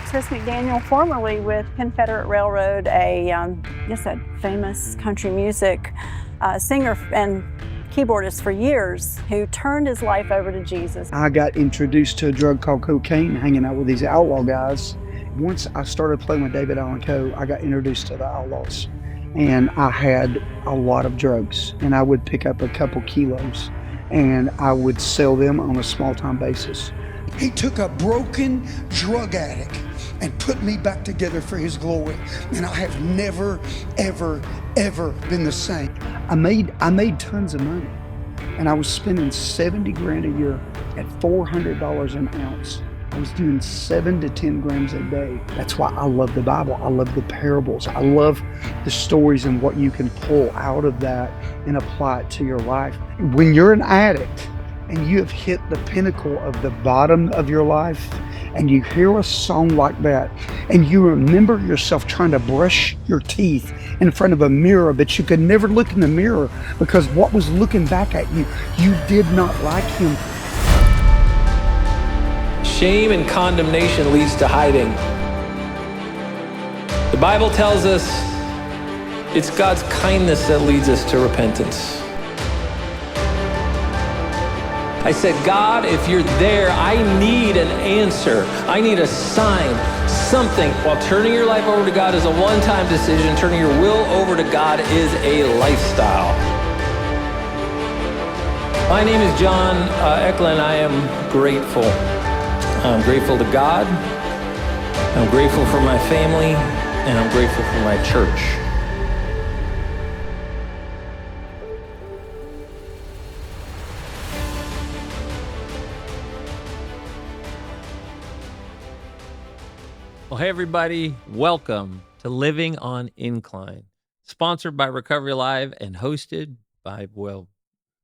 Chris McDaniel, formerly with Confederate Railroad, a famous country music singer and keyboardist for years, who turned his life over to Jesus. I got introduced to a drug called cocaine, hanging out with these outlaw guys. Once I started playing with David Allen Coe, I got introduced to the Outlaws, and I had a lot of drugs, and I would pick up a couple kilos, and I would sell them on a small-time basis. He took a broken drug addict and put me back together for his glory. And I have never, ever, ever been the same. I made tons of money, and I was spending 70 grand a year at $400 an ounce. I was doing 7 to 10 grams a day. That's why I love the Bible. I love the parables. I love the stories and what you can pull out of that and apply it to your life. When you're an addict, and you have hit the pinnacle of the bottom of your life, and you hear a song like that, and you remember yourself trying to brush your teeth in front of a mirror, but you could never look in the mirror because what was looking back at you, you did not like him. Shame and condemnation leads to hiding. The Bible tells us it's God's kindness that leads us to repentance. I said, God, if you're there, I need an answer. I need a sign, something. While turning your life over to God is a one-time decision, turning your will over to God is a lifestyle. My name is John Eklund. I am grateful. I'm grateful to God. I'm grateful for my family, and I'm grateful for my church. Well, hey, everybody. Welcome to Living on Incline, sponsored by Recovery Live and hosted by,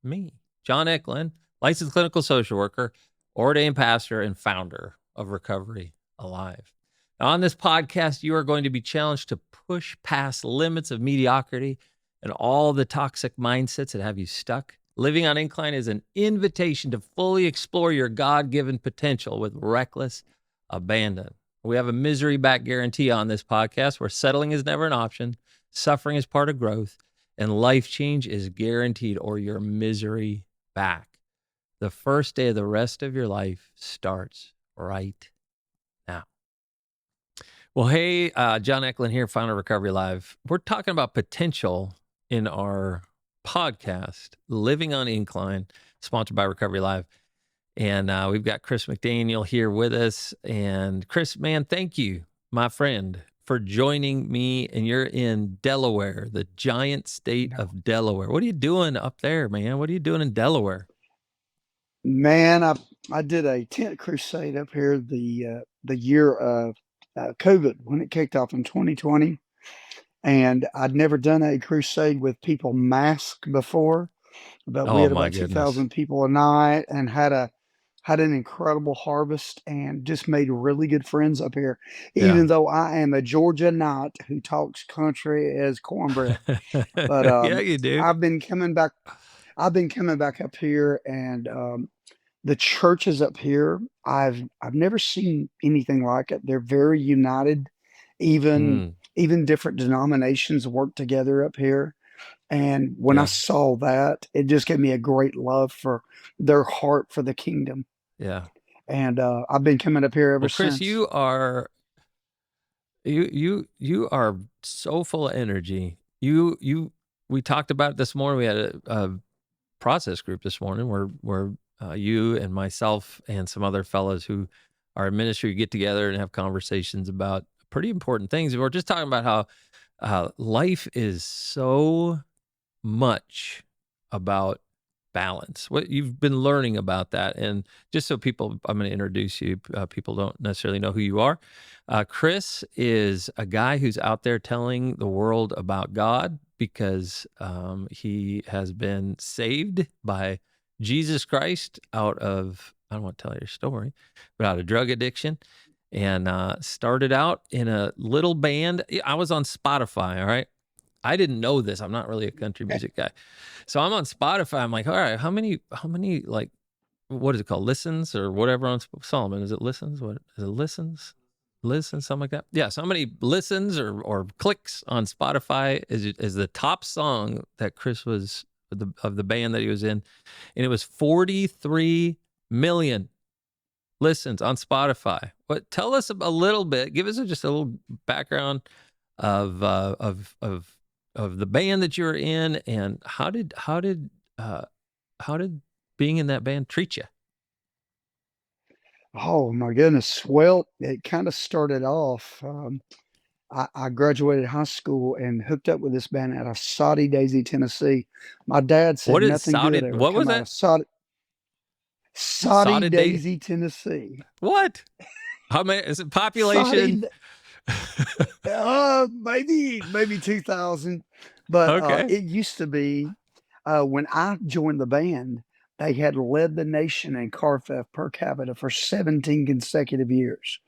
me, John Eklund, licensed clinical social worker, ordained pastor, and founder of Recovery Alive. Now, on this podcast, you are going to be challenged to push past limits of mediocrity and all the toxic mindsets that have you stuck. Living on Incline is an invitation to fully explore your God-given potential with reckless abandon. We have a misery back guarantee on this podcast where settling is never an option, suffering is part of growth, and life change is guaranteed, or your misery back. The first day of the rest of your life starts right now. Well, hey, John Eklund here, founder of Recovery Live. We're talking about potential in our podcast, Living on Incline, sponsored by Recovery Live. And we've got Chris McDaniel here with us. And Chris, man, thank you, my friend, for joining me. And you're in Delaware, the giant state of Delaware. What are you doing up there, man? What are you doing in Delaware? Man, I did a tent crusade up here the year of COVID, when it kicked off in 2020. And I'd never done a crusade with people masked before, but we had about 2,000 people a night and had an incredible harvest and just made really good friends up here, even though I am a Georgia Knight who talks country as cornbread. But yeah, you do. I've been coming back up here, and the churches up here, I've never seen anything like it. They're very united. Even different denominations work together up here. And when I saw that, it just gave me a great love for their heart for the kingdom. Yeah. And I've been coming up here ever since. Chris, you are so full of energy. We talked about it this morning. We had a process group this morning where you and myself and some other fellows who are in ministry get together and have conversations about pretty important things. And we're just talking about how life is so much about balance. What you've been learning about that. And just so people, I'm going to introduce you. People don't necessarily know who you are. Chris is a guy who's out there telling the world about God because he has been saved by Jesus Christ out of, I don't want to tell your story, but out of drug addiction, and started out in a little band. I was on Spotify, all right? I didn't know this. I'm not really a country music guy. So I'm on Spotify. I'm like, all right, how many, like, what is it called? Listens or whatever on Solomon? Is it listens? What is it? Listens? listens, something like that. Yeah, so many listens or clicks on Spotify is the top song that Chris was of the band that he was in, and it was 43 million listens on Spotify. But tell us a little bit. Give us just a little background of the band that you were in, and how did being in that band treat you? Oh my goodness. Well, it kind of started off. I graduated high school and hooked up with this band out of Soddy Daisy, Tennessee. My dad said What is nothing good Saudi? ever What was come out that? of Soddy Soddy Daisy, Tennessee. What? How many is it? Soddy, Population? maybe 2000, but Okay. it used to be when I joined the band, they had led the nation in car theft per capita for 17 consecutive years.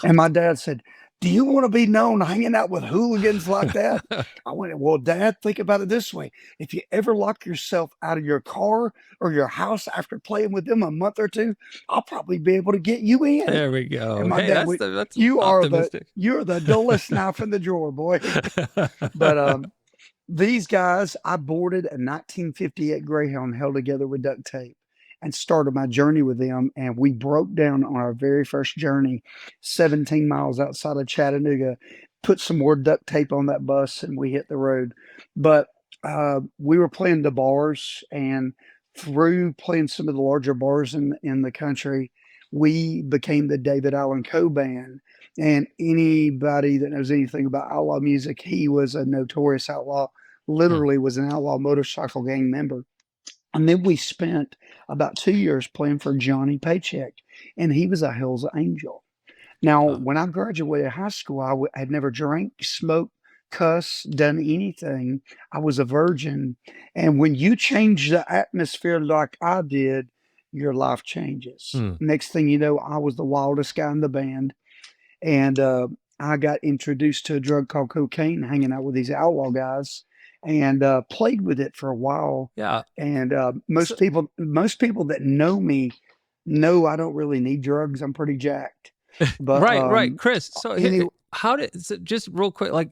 And my dad said, "Do you want to be known hanging out with hooligans like that?" I went, "Well, Dad, think about it this way. If you ever lock yourself out of your car or your house after playing with them a month or two, I'll probably be able to get you in." There we go. And my Hey, dad went, that's "You're optimistic. the dullest knife in the drawer, boy." But these guys, I boarded a 1958 Greyhound held together with duct tape and started my journey with them. And we broke down on our very first journey, 17 miles outside of Chattanooga, put some more duct tape on that bus, and we hit the road. But we were playing the bars, and through playing some of the larger bars in the country, we became the David Allen Co band. And anybody that knows anything about outlaw music, he was a notorious outlaw, literally was an outlaw motorcycle gang member. And then we spent about 2 years playing for Johnny Paycheck, and he was a Hell's Angel. Now, when I graduated high school, had never drank, smoked, cussed, done anything. I was a virgin. And when you change the atmosphere like I did, your life changes. Next thing you know, I was the wildest guy in the band. And I got introduced to a drug called cocaine, hanging out with these outlaw guys, and played with it for a while. Yeah. And most people that know me know I don't really need drugs. I'm pretty jacked. But right, Chris. So anyway, just real quick, like,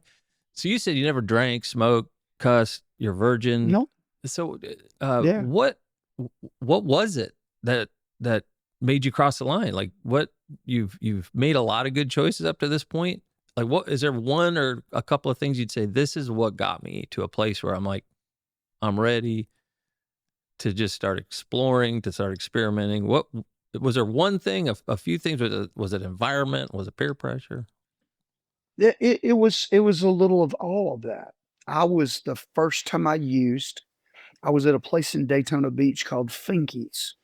so you said you never drank, smoked, cussed, you're virgin. no, So, yeah. what was it that made you cross the line? Like, what you've made a lot of good choices up to this point. Like, what is there one or a couple of things you'd say, this is what got me to a place where I'm like, I'm ready to just start exploring, to start experimenting? What was there? One thing, a few things? Was it environment? Was it peer pressure? It was a little of all of that. I was the first time I was at a place in Daytona Beach called Finky's.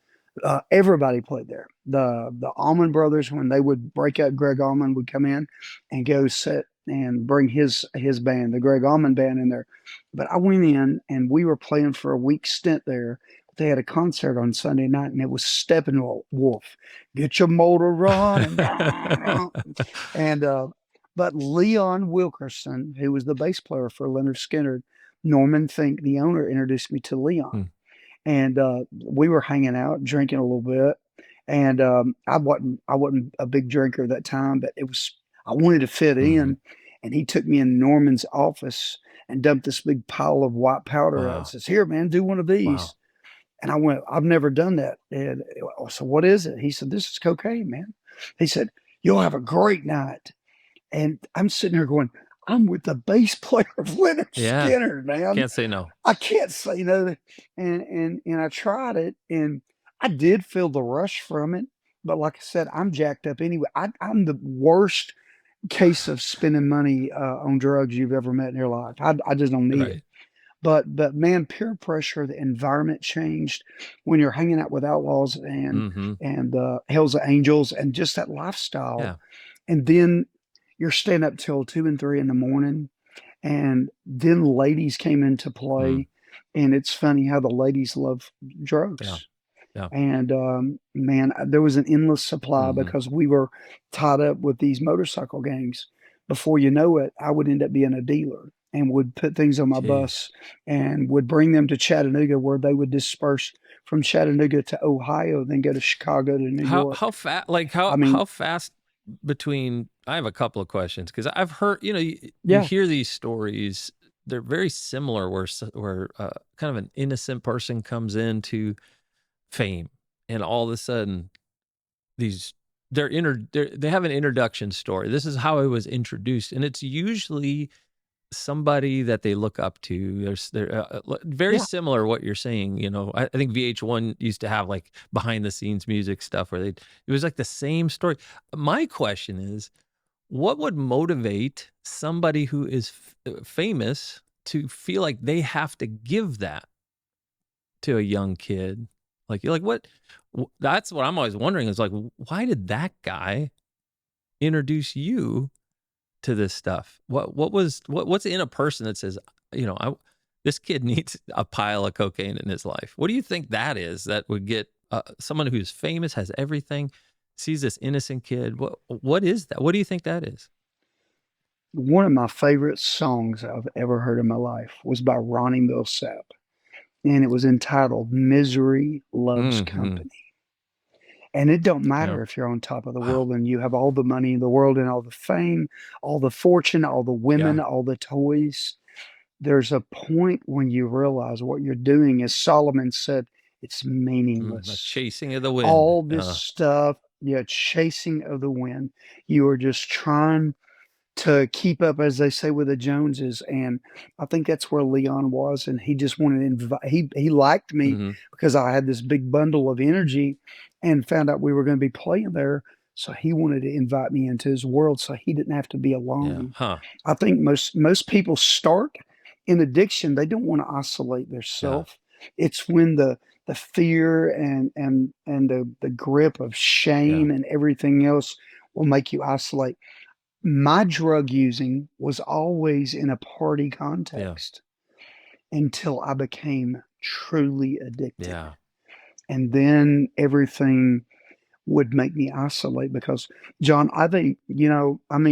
Everybody played there. The Allman Brothers, when they would break up, Greg Allman would come in and go sit and bring his band, the Greg Allman band, in there. But I went in and we were playing for a week stint there. They had a concert on Sunday night, and it was Steppenwolf. Get your motor running. And but Leon Wilkerson, who was the bass player for Leonard Skinner, Norman Fink, the owner, introduced me to Leon. And we were hanging out, drinking a little bit. And I wasn't a big drinker at that time, but I wanted to fit in. And he took me in Norman's office and dumped this big pile of white powder out. Says, "Here, man, do one of these." Wow. And I went, "I've never done that." And so, "What is it?" He said, "This is cocaine, man." He said, "You'll have a great night." And I'm sitting here going, I'm with the bass player of Leonard Skinner, man. Can't say no. I can't say no. And I tried it, and I did feel the rush from it. But like I said, I'm jacked up anyway. I'm the worst case of spending money on drugs you've ever met in your life. I just don't need it. But man, peer pressure, the environment changed when you're hanging out with outlaws and Hell's Angels and just that lifestyle. Yeah. And then you're staying up till 2 and 3 in the morning, and then ladies came into play, and it's funny how the ladies love drugs. Yeah. And man, there was an endless supply because we were tied up with these motorcycle gangs. Before you know it, I would end up being a dealer and would put things on my bus and would bring them to Chattanooga, where they would disperse from Chattanooga to Ohio, then go to Chicago to New York. How fast? Like how fast between, I have a couple of questions because I've heard, you Yeah. hear these stories. They're very similar where kind of an innocent person comes into fame and all of a sudden they have an introduction story. This is how I was introduced. And it's usually somebody that they look up to. They're very Yeah. similar what you're saying. I think VH1 used to have like behind the scenes music stuff where it was like the same story. My question is, what would motivate somebody who is famous to feel like they have to give that to a young kid? Like, you're like, what? That's what I'm always wondering is like, why did that guy introduce you to this stuff? What's in a person that says, this kid needs a pile of cocaine in his life? What do you think that is that would get someone who's famous, has everything, sees this innocent kid? What is that? What do you think that is? One of my favorite songs I've ever heard in my life was by Ronnie Millsap, and it was entitled "Misery Loves Mhm. Company." And it don't Yeah. matter if you're on top of the Wow. world and you have all the money in the world and all the fame, all the fortune, all the women, Yeah. all the toys. There's a point when you realize what you're doing, as Solomon said, it's The meaningless. chasing of the wind. All this stuff, chasing of the wind. You are just trying to keep up, as they say, with the Joneses. And I think that's where Leon was. And he just wanted to invite, he liked me Mhm. because I had this big bundle of energy and found out we were going to be playing there. So he wanted to invite me into his world so he didn't have to be Yeah. alone. Huh. I think most people start in addiction. They don't want to isolate their self. It's when the fear and the grip of shame and everything else will make you isolate. My drug using was always in a party context until I became truly addicted. Yeah. And then everything would make me isolate because, John, I think,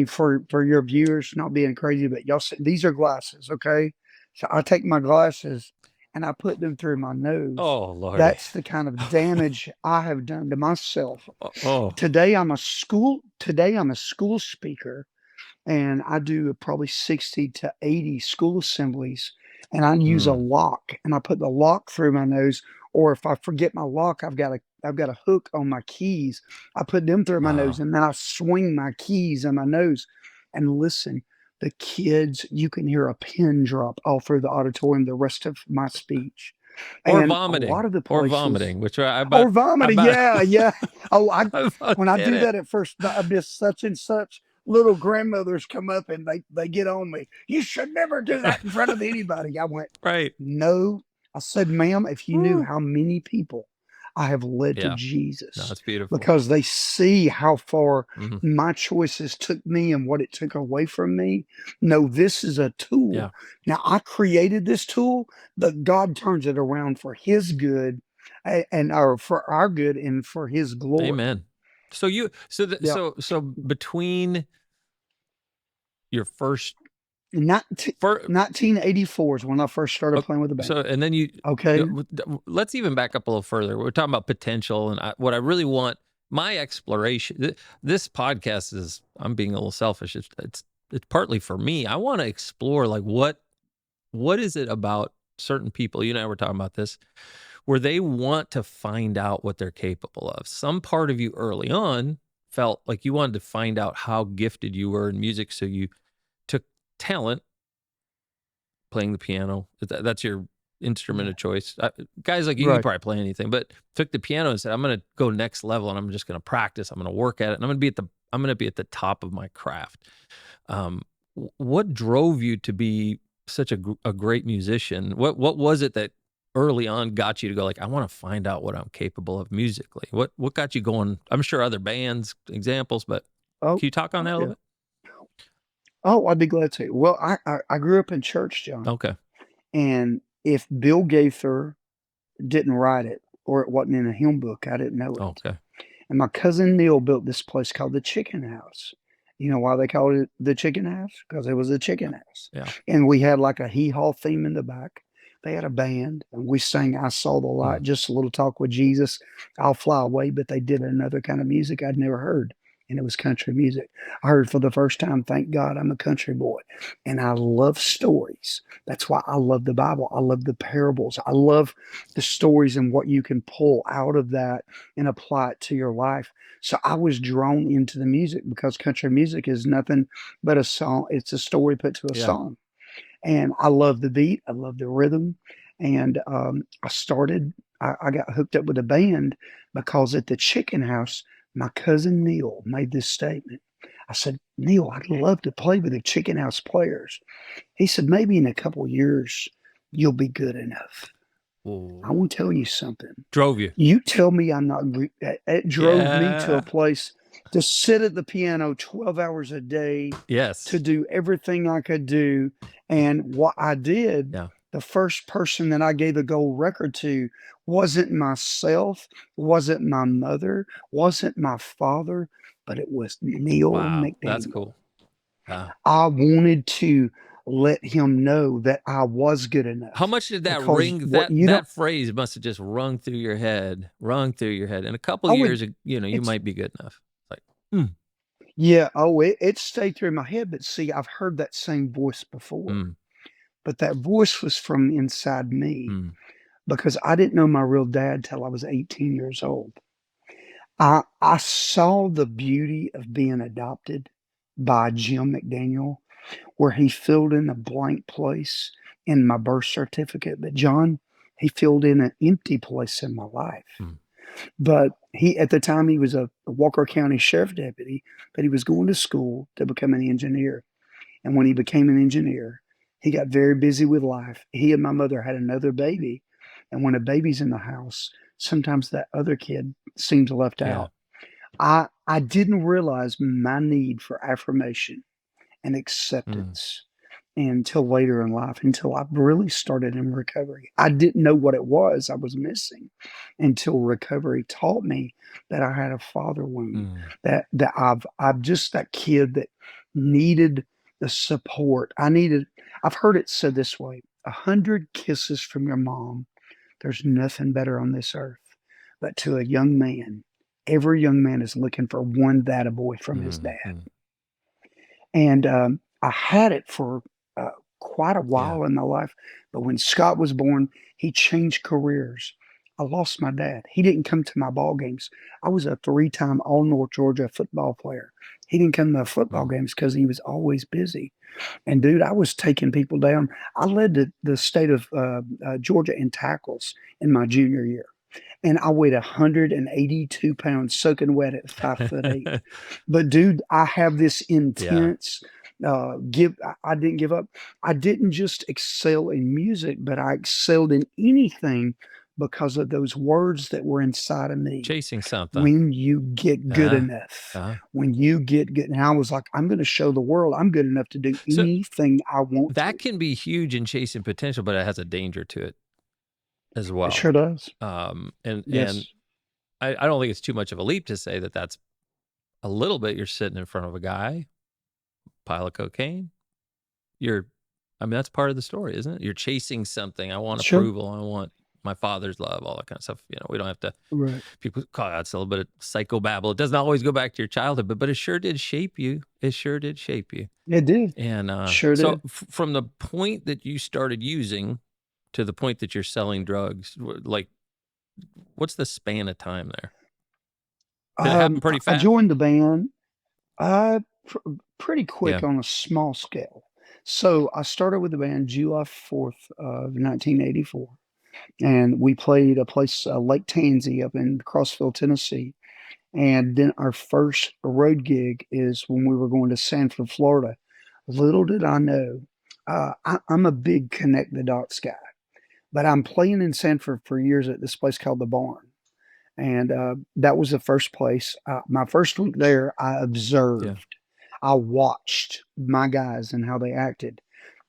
for your viewers, not being crazy, but y'all see, these are glasses, okay? So I take my glasses and I put them through my nose. Oh, Lordy. That's the kind of damage I have done to myself. Oh. Today I'm a school speaker, and I do probably 60 to 80 school assemblies, and I use a lock, and I put the lock through my nose. Or if I forget my lock, I've got a hook on my keys. I put them through my nose, Wow. and then I swing my keys in my nose. And listen, the kids, you can hear a pin drop all through the auditorium the rest of my speech. Or And a vomiting. lot of the Or places, vomiting, which I or vomiting, yeah. Oh, when I get do it. that at first, I miss such and such little grandmothers come up and they get on me. You should never do that in front of anybody. I went, Right. no. I said, ma'am, if you knew Woo. how many people I have led to Yeah. No, Jesus, that's beautiful. because they see how far Mhm. my choices took me and what it took away from me. No, this is a tool. Yeah. Now, I created this tool, but God turns it around for his good or for our good and for his glory. Amen. So so between your first 1984 is when I first started playing with the band. So, and then Okay. Let's even back up a little further. We're talking about potential, and what I really want, my exploration. This podcast is, I'm being a little selfish. It's partly for me. I want to explore like what is it about certain people. You and I were talking about this, where they want to find out what they're capable of. Some part of you early on felt like you wanted to find out how gifted you were in music, so you took talent, playing the piano. That's your instrument of choice. Guys like you, you probably play anything, but took the piano and said, I'm going to go next level, and I'm just going to practice. I'm going to work at it, and I'm going to be at the top of my craft. What drove you to be such a great musician? What was it that early on got you to go like, I want to find out what I'm capable of musically? What got you going? I'm sure other bands, examples, but can you talk on that a little bit? Oh, I'd be glad to. Well, I grew up in church, John. Okay. And if Bill Gaither didn't write it, or it wasn't in a hymn book, I didn't know it. Okay. And my cousin Neil built this place called the Chicken House. You know why they called it the Chicken House? Because it was a chicken house. Yeah. And we had like a hee-haw theme in the back. They had a band, and we sang I Saw the Light, Just a Little Talk with Jesus, I'll Fly Away, but they did another kind of music I'd never heard. and it was country music. I heard for the first time, thank God I'm a country boy. And I love stories. That's why I love the Bible. I love the parables. I love the stories and what you can pull out of that and apply it to your life. So I was drawn into the music because country music is nothing but a song. It's a story put to a Yeah. song. And I love the beat. I love the rhythm. And I got hooked up with a band because at the chicken house, my cousin Neil made this statement. I said, Neil, I'd love to play with the chicken house players. He said, maybe in a couple of years, you'll be good enough. Ooh. I want to tell you something. Drove you. You tell me I'm not, it drove me to Yeah. a place to sit at the piano 12 hours a day, Yes. to do everything I could do. And what I did, Yeah. the first person that I gave a gold record to wasn't myself, wasn't my mother, wasn't my father, but it was Neil Wow. McDaniel. That's cool. I wanted to let him know that I was good enough. How much did that Because ring? That phrase must have just rung through your head. In a couple of years, you might be good enough. Like, yeah, it stayed through my head. But see, I've heard that same voice before. But that voice was from inside me because I didn't know my real dad till I was 18 years old. I saw the beauty of being adopted by Jim McDaniel, where he filled in a blank place in my birth certificate. But John, he filled in an empty place in my life. But at the time, he was a Walker County Sheriff deputy, but he was going to school to become an engineer. And when he became an engineer, he got very busy with life. He and my mother had another baby. And when a baby's in the house, sometimes that other kid seems left out. I didn't realize my need for affirmation and acceptance until later in life, until I really started in recovery. I didn't know what it was I was missing until recovery taught me that I had a father wound, that I'm just that kid that needed the support. I've heard it said this way, 100 kisses from your mom. There's nothing better on this earth. But to a young man, every young man is looking for one that boy from his dad. And I had it for quite a while in my life. But when Scott was born, he changed careers. I lost my dad. He didn't come to my ball games. I was a 3-time All-North Georgia football player. He didn't come to my football games because he was always busy. And dude, I was taking people down. I led the state of Georgia in tackles in my junior year. And I weighed 182 pounds, soaking wet at 5'8". But dude, I have this intense I didn't give up. I didn't just excel in music, but I excelled in anything because of those words that were inside of me. Chasing something. When you get good enough, when you get good. And I was like, I'm going to show the world I'm good enough to do anything I want. That can be huge in chasing potential, but it has a danger to it as well. It sure does. And yes. I don't think it's too much of a leap to say that that's a little bit. You're sitting in front of a guy, pile of cocaine. That's part of the story, isn't it? You're chasing something. I want approval. I want my father's love, all that kind of stuff. We don't have to, people call that's a little bit of psychobabble. It doesn't always go back to your childhood, but it sure did shape you. It sure did shape you. It did. And sure did. So from the point that you started using to the point that you're selling drugs, like, what's the span of time there? Did it happen pretty fast? I joined the band pretty quick on a small scale. So I started with the band July 4th of 1984. And we played a place, Lake Tansy up in Crossville, Tennessee. And then our first road gig is when we were going to Sanford, Florida. Little did I know, I'm a big connect the dots guy. But I'm playing in Sanford for years at this place called The Barn. And that was the first place. My first week there, I observed. I watched my guys and how they acted.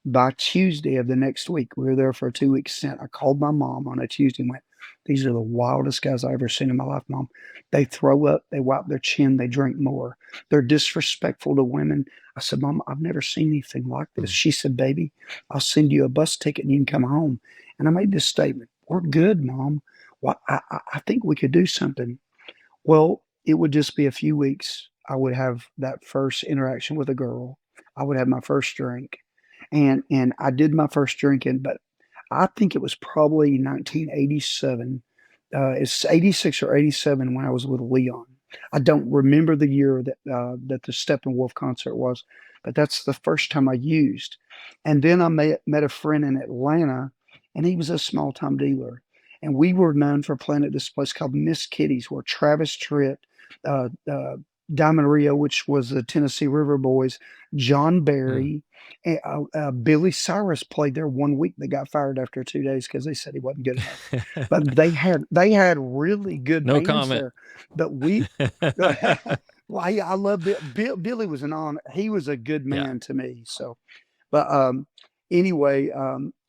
By Tuesday of the next week, we were there for a 2-week stint. I called my mom on a Tuesday and went, these are the wildest guys I've ever seen in my life, Mom. They throw up, they wipe their chin, they drink more. They're disrespectful to women. I said, Mom, I've never seen anything like this. She said, baby, I'll send you a bus ticket and you can come home. And I made this statement, we're good, Mom. Well, I think we could do something. Well, it would just be a few weeks I would have that first interaction with a girl. I would have my first drink, and I did my first drinking, but I think it was probably 1987. It's 86 or 87 when I was with Leon. I don't remember the year that the Steppenwolf concert was, but that's the first time I used. And then I met a friend in Atlanta, and he was a small time dealer. And we were known for playing at this place called Miss Kitty's, where Travis Tritt, uh, uh, Diamond Rio, which was the Tennessee River Boys, John Mm. Barry, and, Billy Cyrus played there one week. They got fired after 2 days because they said he wasn't good enough. But they had really good No bands comment. there. But we, well, I love Billy was an on. He was a good Yeah. man to me. So, but anyway,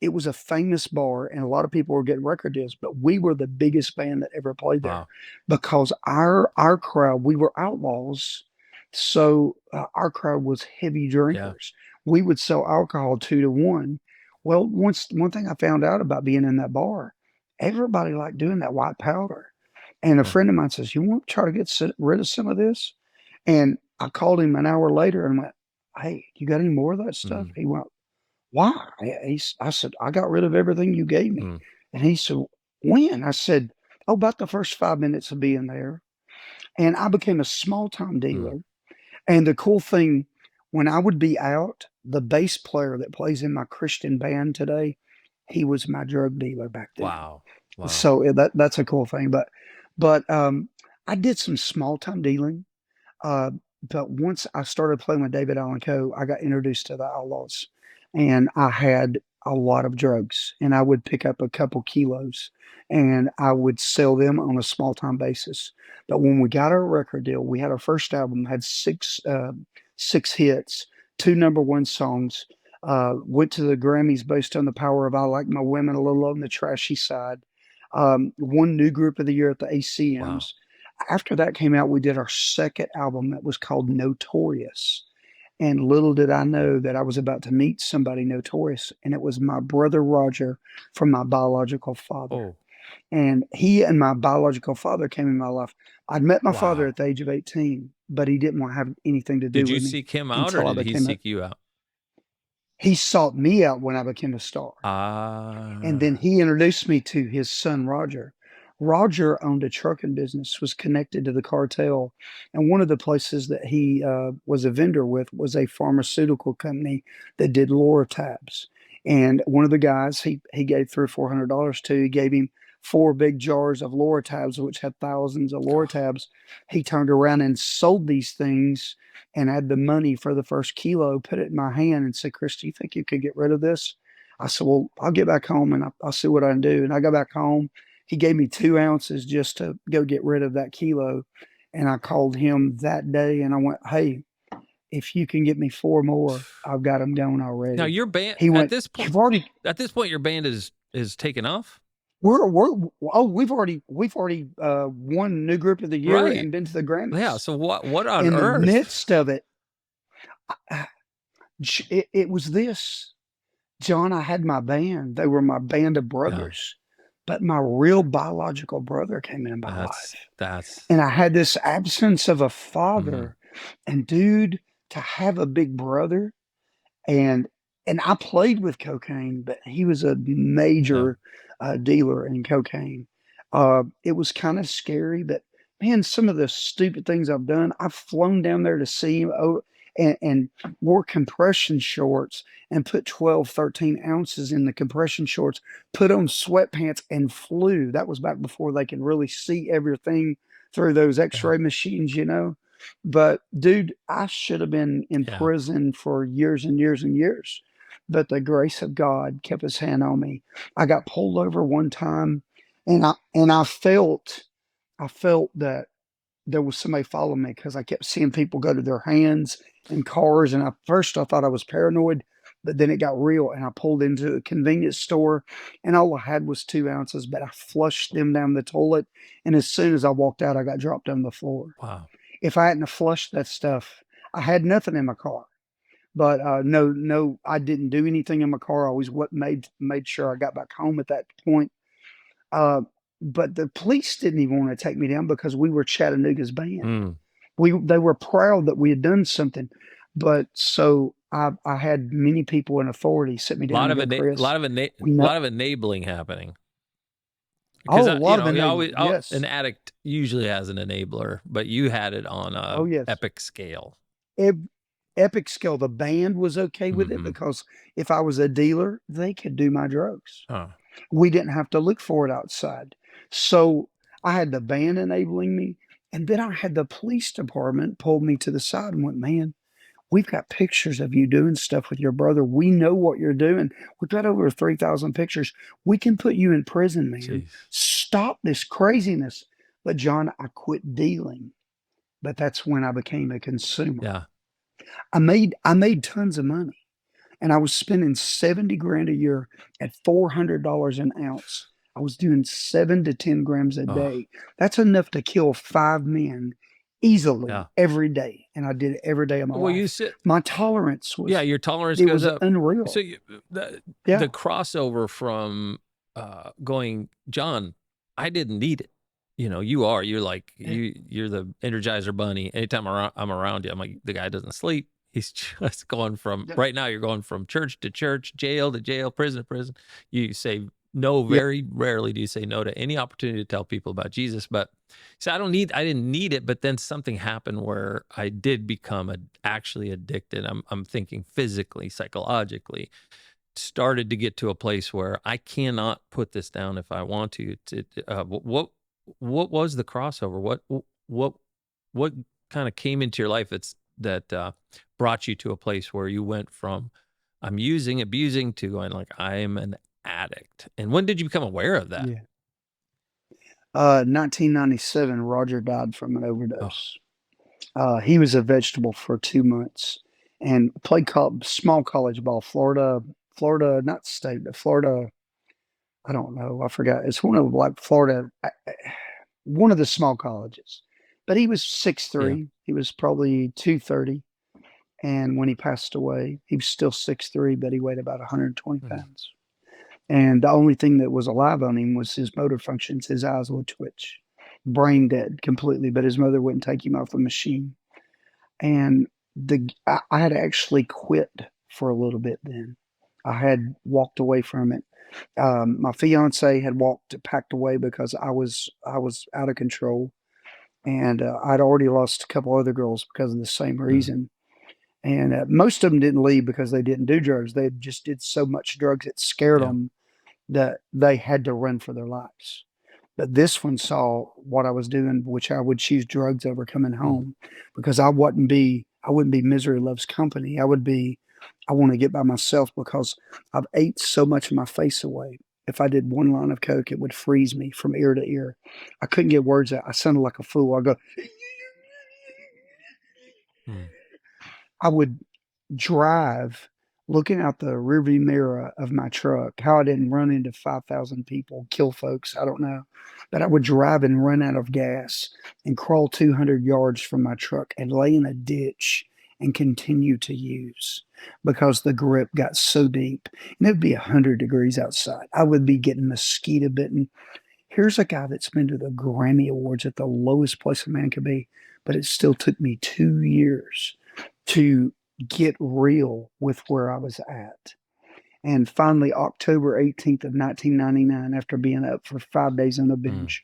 it was a famous bar, and a lot of people were getting record deals. But we were the biggest band that ever played there Wow. because our crowd, we were outlaws, so our crowd was heavy drinkers. We would sell alcohol 2 to 1. Well, one thing I found out about being in that bar, everybody liked doing that white powder. And a Yeah. friend of mine says, "You want to try to get rid of some of this?" And I called him an hour later and went, "Hey, you got any more of that stuff?" Mm. He went, "Why?" I said, "I got rid of everything you gave me." Mm. And he said, "When?" I said, "Oh, about the first 5 minutes of being there." And I became a small time Mm. dealer. And the cool thing, when I would be out, the bass player that plays in my Christian band today, he was my drug dealer back then. Wow. Wow. So that's a cool thing. But I did some small time dealing. Uh, but once I started playing with David Allen Coe, I got introduced to the Outlaws, and I had a lot of drugs, and I would pick up a couple kilos, and I would sell them on a small time basis. But when we got our record deal, we had our first album, had six hits, 2 number 1 songs. Went to the Grammys based on the power of "I Like My Women" a little on the trashy side. Won New Group of the Year at the Wow. ACMs. After that came out, we did our second album that was called Notorious. And little did I know that I was about to meet somebody notorious, and it was my brother Roger from my biological father. Oh. And he and my biological father came in my life. I'd met my father Wow. at the age of 18, but he didn't want to have anything to do Did you with me seek him out, or until I did he became seek you out? he sought me out when I became a star. And then Ah. he introduced me to his son, Roger. Roger owned a trucking business, was connected to the cartel. And one of the places that he was a vendor with was a pharmaceutical company that did Loratabs. And one of the guys he gave $300 or $400 to, he gave him 4 big jars of Loratabs, which had thousands of Loratabs. He turned around and sold these things and had the money for the first kilo, put it in my hand and said, "Chris, do you think you could get rid of this?" I said, "Well, I'll get back home and I'll see what I can do." And I got back home. He gave me 2 ounces just to go get rid of that kilo. And I called him that day and I went, "Hey, if you can get me 4 more, I've got them going Now already." your band He at went, this point, your band is taken off. we've already won New Group of the Year Right. and been to the Grammys. Yeah. So what on In the earth? midst of it, it was this. John, I had my band. They were my band of brothers. But my real biological brother came in my life. That's And I had this absence of a Mhm. father. And dude, to have a big brother, and I played with cocaine, but he was a major dealer in cocaine. It was kind of scary, but man, some of the stupid things I've done. I've flown down there to see him and wore compression shorts and put 12, 13 ounces in the compression shorts, put on sweatpants and flew. That was back before they could really see everything through those x-ray machines, you know. But dude, I should have been in Yeah. prison for years and years and years. But the grace of God kept his hand on me. I got pulled over one time and I felt that there was somebody following me because I kept seeing people go to their hands in cars. And at first I thought I was paranoid, but then it got real. And I pulled into a convenience store and all I had was 2 ounces, but I flushed them down the toilet. And as soon as I walked out, I got dropped on the floor. Wow. If I hadn't have flushed that stuff, I had nothing in my car. But no, I didn't do anything in my car. I always made sure I got back home at that point. Uh, but the police didn't even want to take me down because we were Chattanooga's band. Mm. They were proud that we had done something, but so I had many people in authority sit me A down lot and of go, Chris, we a know. lot of enabling happening. Because Oh, a lot of you always enabling. Yes. an addict usually has an enabler, but you had it on a Oh, yes. epic scale. Epic scale. The band was okay with it Mhm. because if I was a dealer, they could do my drugs. Huh. We didn't have to look for it outside. So I had the band enabling me, and then I had the police department pull me to the side and went, man, we've got pictures of you doing stuff with your brother. We know what you're doing. We've got over 3,000 pictures. We can put you in prison, man. Jeez. Stop this craziness. But John, I quit dealing. But that's when I became a consumer. Yeah. I made tons of money, and I was spending 70 grand a year at $400 an ounce. I was doing 7 to 10 grams a Oh, day. That's enough to kill 5 men easily yeah. every day, and I did it every day of my Well, you life. said, My tolerance was, yeah, your tolerance it goes was up. unreal. So the Yeah. crossover from going, John, I didn't need it. You're like you're the Energizer Bunny. Anytime I'm around you, I'm like, the guy doesn't sleep. He's just going from Yeah. right now. You're going from church to church, jail to jail, prison to prison. You say no. Yeah. Very rarely do you say no to any opportunity to tell people about Jesus. But so I didn't need it. But then something happened where I did become actually addicted. I'm thinking physically, psychologically. Started to get to a place where I cannot put this down if I want to. What was the crossover? What kind of came into your life that brought you to a place where you went from I'm abusing to going like I'm an addict? And when did you become aware of that? Yeah. 1997, Roger died from an Oh, overdose. He was a vegetable for 2 months and played small college ball, Florida, not state, but Florida. I don't know. I forgot. It's one of like Florida, one of the small colleges. But he was 6'3". yeah. He was probably 230. And when he passed away, he was still 6'3", but he weighed about 120 Mhm. pounds. And the only thing that was alive on him was his motor functions. His eyes would twitch, brain dead completely, but his mother wouldn't take him off the machine. And I had actually quit for a little bit then. I had walked away from it. My fiance had packed away because I was out of control, and I'd already lost a couple other girls because of the same reason. And most of them didn't leave because they didn't do drugs. They just did so much drugs it scared Yeah. them that they had to run for their lives. But this one saw what I was doing, which I would choose drugs over coming home because I wouldn't be misery loves company. I want to get by myself because I've ate so much of my face away. If I did one line of coke, it would freeze me from ear to ear. I couldn't get words out. I sounded like a fool. I would drive looking out the rearview mirror of my truck, how I didn't run into 5,000 people, kill folks, I don't know. But I would drive and run out of gas and crawl 200 yards from my truck and lay in a ditch and continue to use because the grip got so deep. And it'd be 100 degrees outside. I would be getting mosquito bitten. Here's a guy that's been to the Grammy Awards at the lowest place a man could be, but it still took me 2 years to get real with where I was at. And finally, October 18th of 1999, after being up for 5 days on the binge,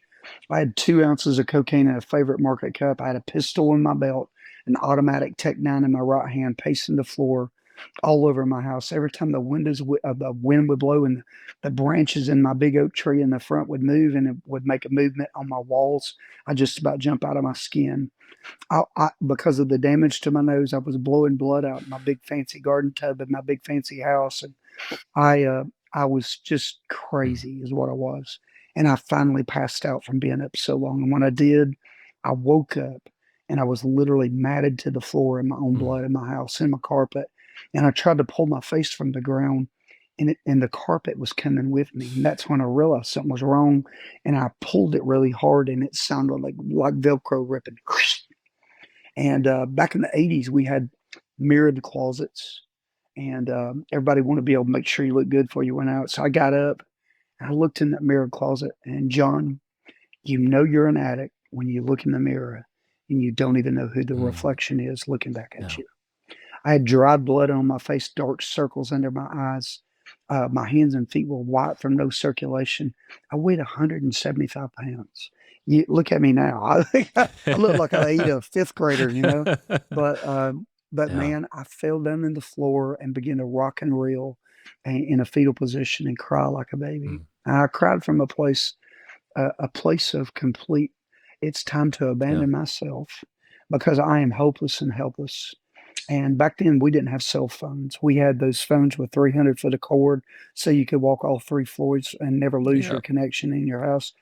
I had 2 ounces of cocaine in a favorite market cup. I had a pistol in my belt, an automatic Tech 9 in my right hand, pacing the floor all over my house. Every time the wind would blow and the branches in my big oak tree in the front would move and it would make a movement on my walls, I just about jump out of my skin. Because of the damage to my nose, I was blowing blood out in my big fancy garden tub in my big fancy house, and I was just crazy, is what I was. And I finally passed out from being up so long. And when I did, I woke up and I was literally matted to the floor in my own blood in my house, in my carpet. And I tried to pull my face from the ground, and the carpet was coming with me. And that's when I realized something was wrong. And I pulled it really hard, and it sounded like Velcro ripping. And back in the 80s, we had mirrored closets, and everybody wanted to be able to make sure you look good before you went out. So I got up, and I looked in that mirrored closet, and John, you know you're an addict when you look in the mirror and you don't even know who the Mm. reflection is looking back at Yeah. you. I had dried blood on my face, dark circles under my eyes. My hands and feet were white from no circulation. I weighed 175 pounds. You look at me now. I think I look like I ate a fifth grader, you know. But Yeah. man, I fell down on the floor and began to rock and reel in a fetal position and cry like a baby. Mm. I cried from a place of complete. It's time to abandon myself because I am hopeless and helpless. And back then, we didn't have cell phones. We had those phones with 300 foot of cord, so you could walk all 3 floors and never lose your Yep. connection in your house.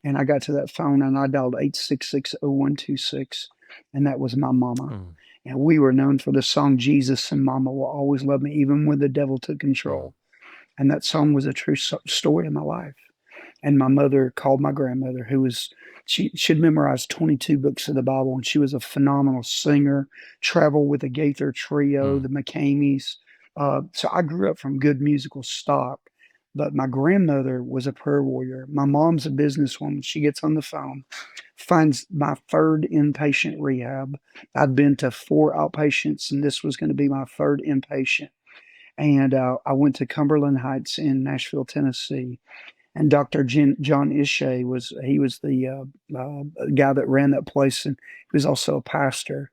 And I got to that phone and I dialed 866-0126, and that was my mama. Mm. And we were known for the song "Jesus and Mama Will Always Love Me," even when the devil took Mm. control. And that song was a true story of my life. And my mother called my grandmother, who was she'd memorized 22 books of the Bible, and she was a phenomenal singer. Traveled with the Gaither Trio, Mm. the McCameys. So I grew up from good musical stock. But my grandmother was a prayer warrior. My mom's a businesswoman. She gets on the phone, finds my third inpatient rehab. I'd been to 4 outpatients, and this was going to be my third inpatient. And I went to Cumberland Heights in Nashville, Tennessee. And Dr. John Eklund was the guy that ran that place, and he was also a pastor.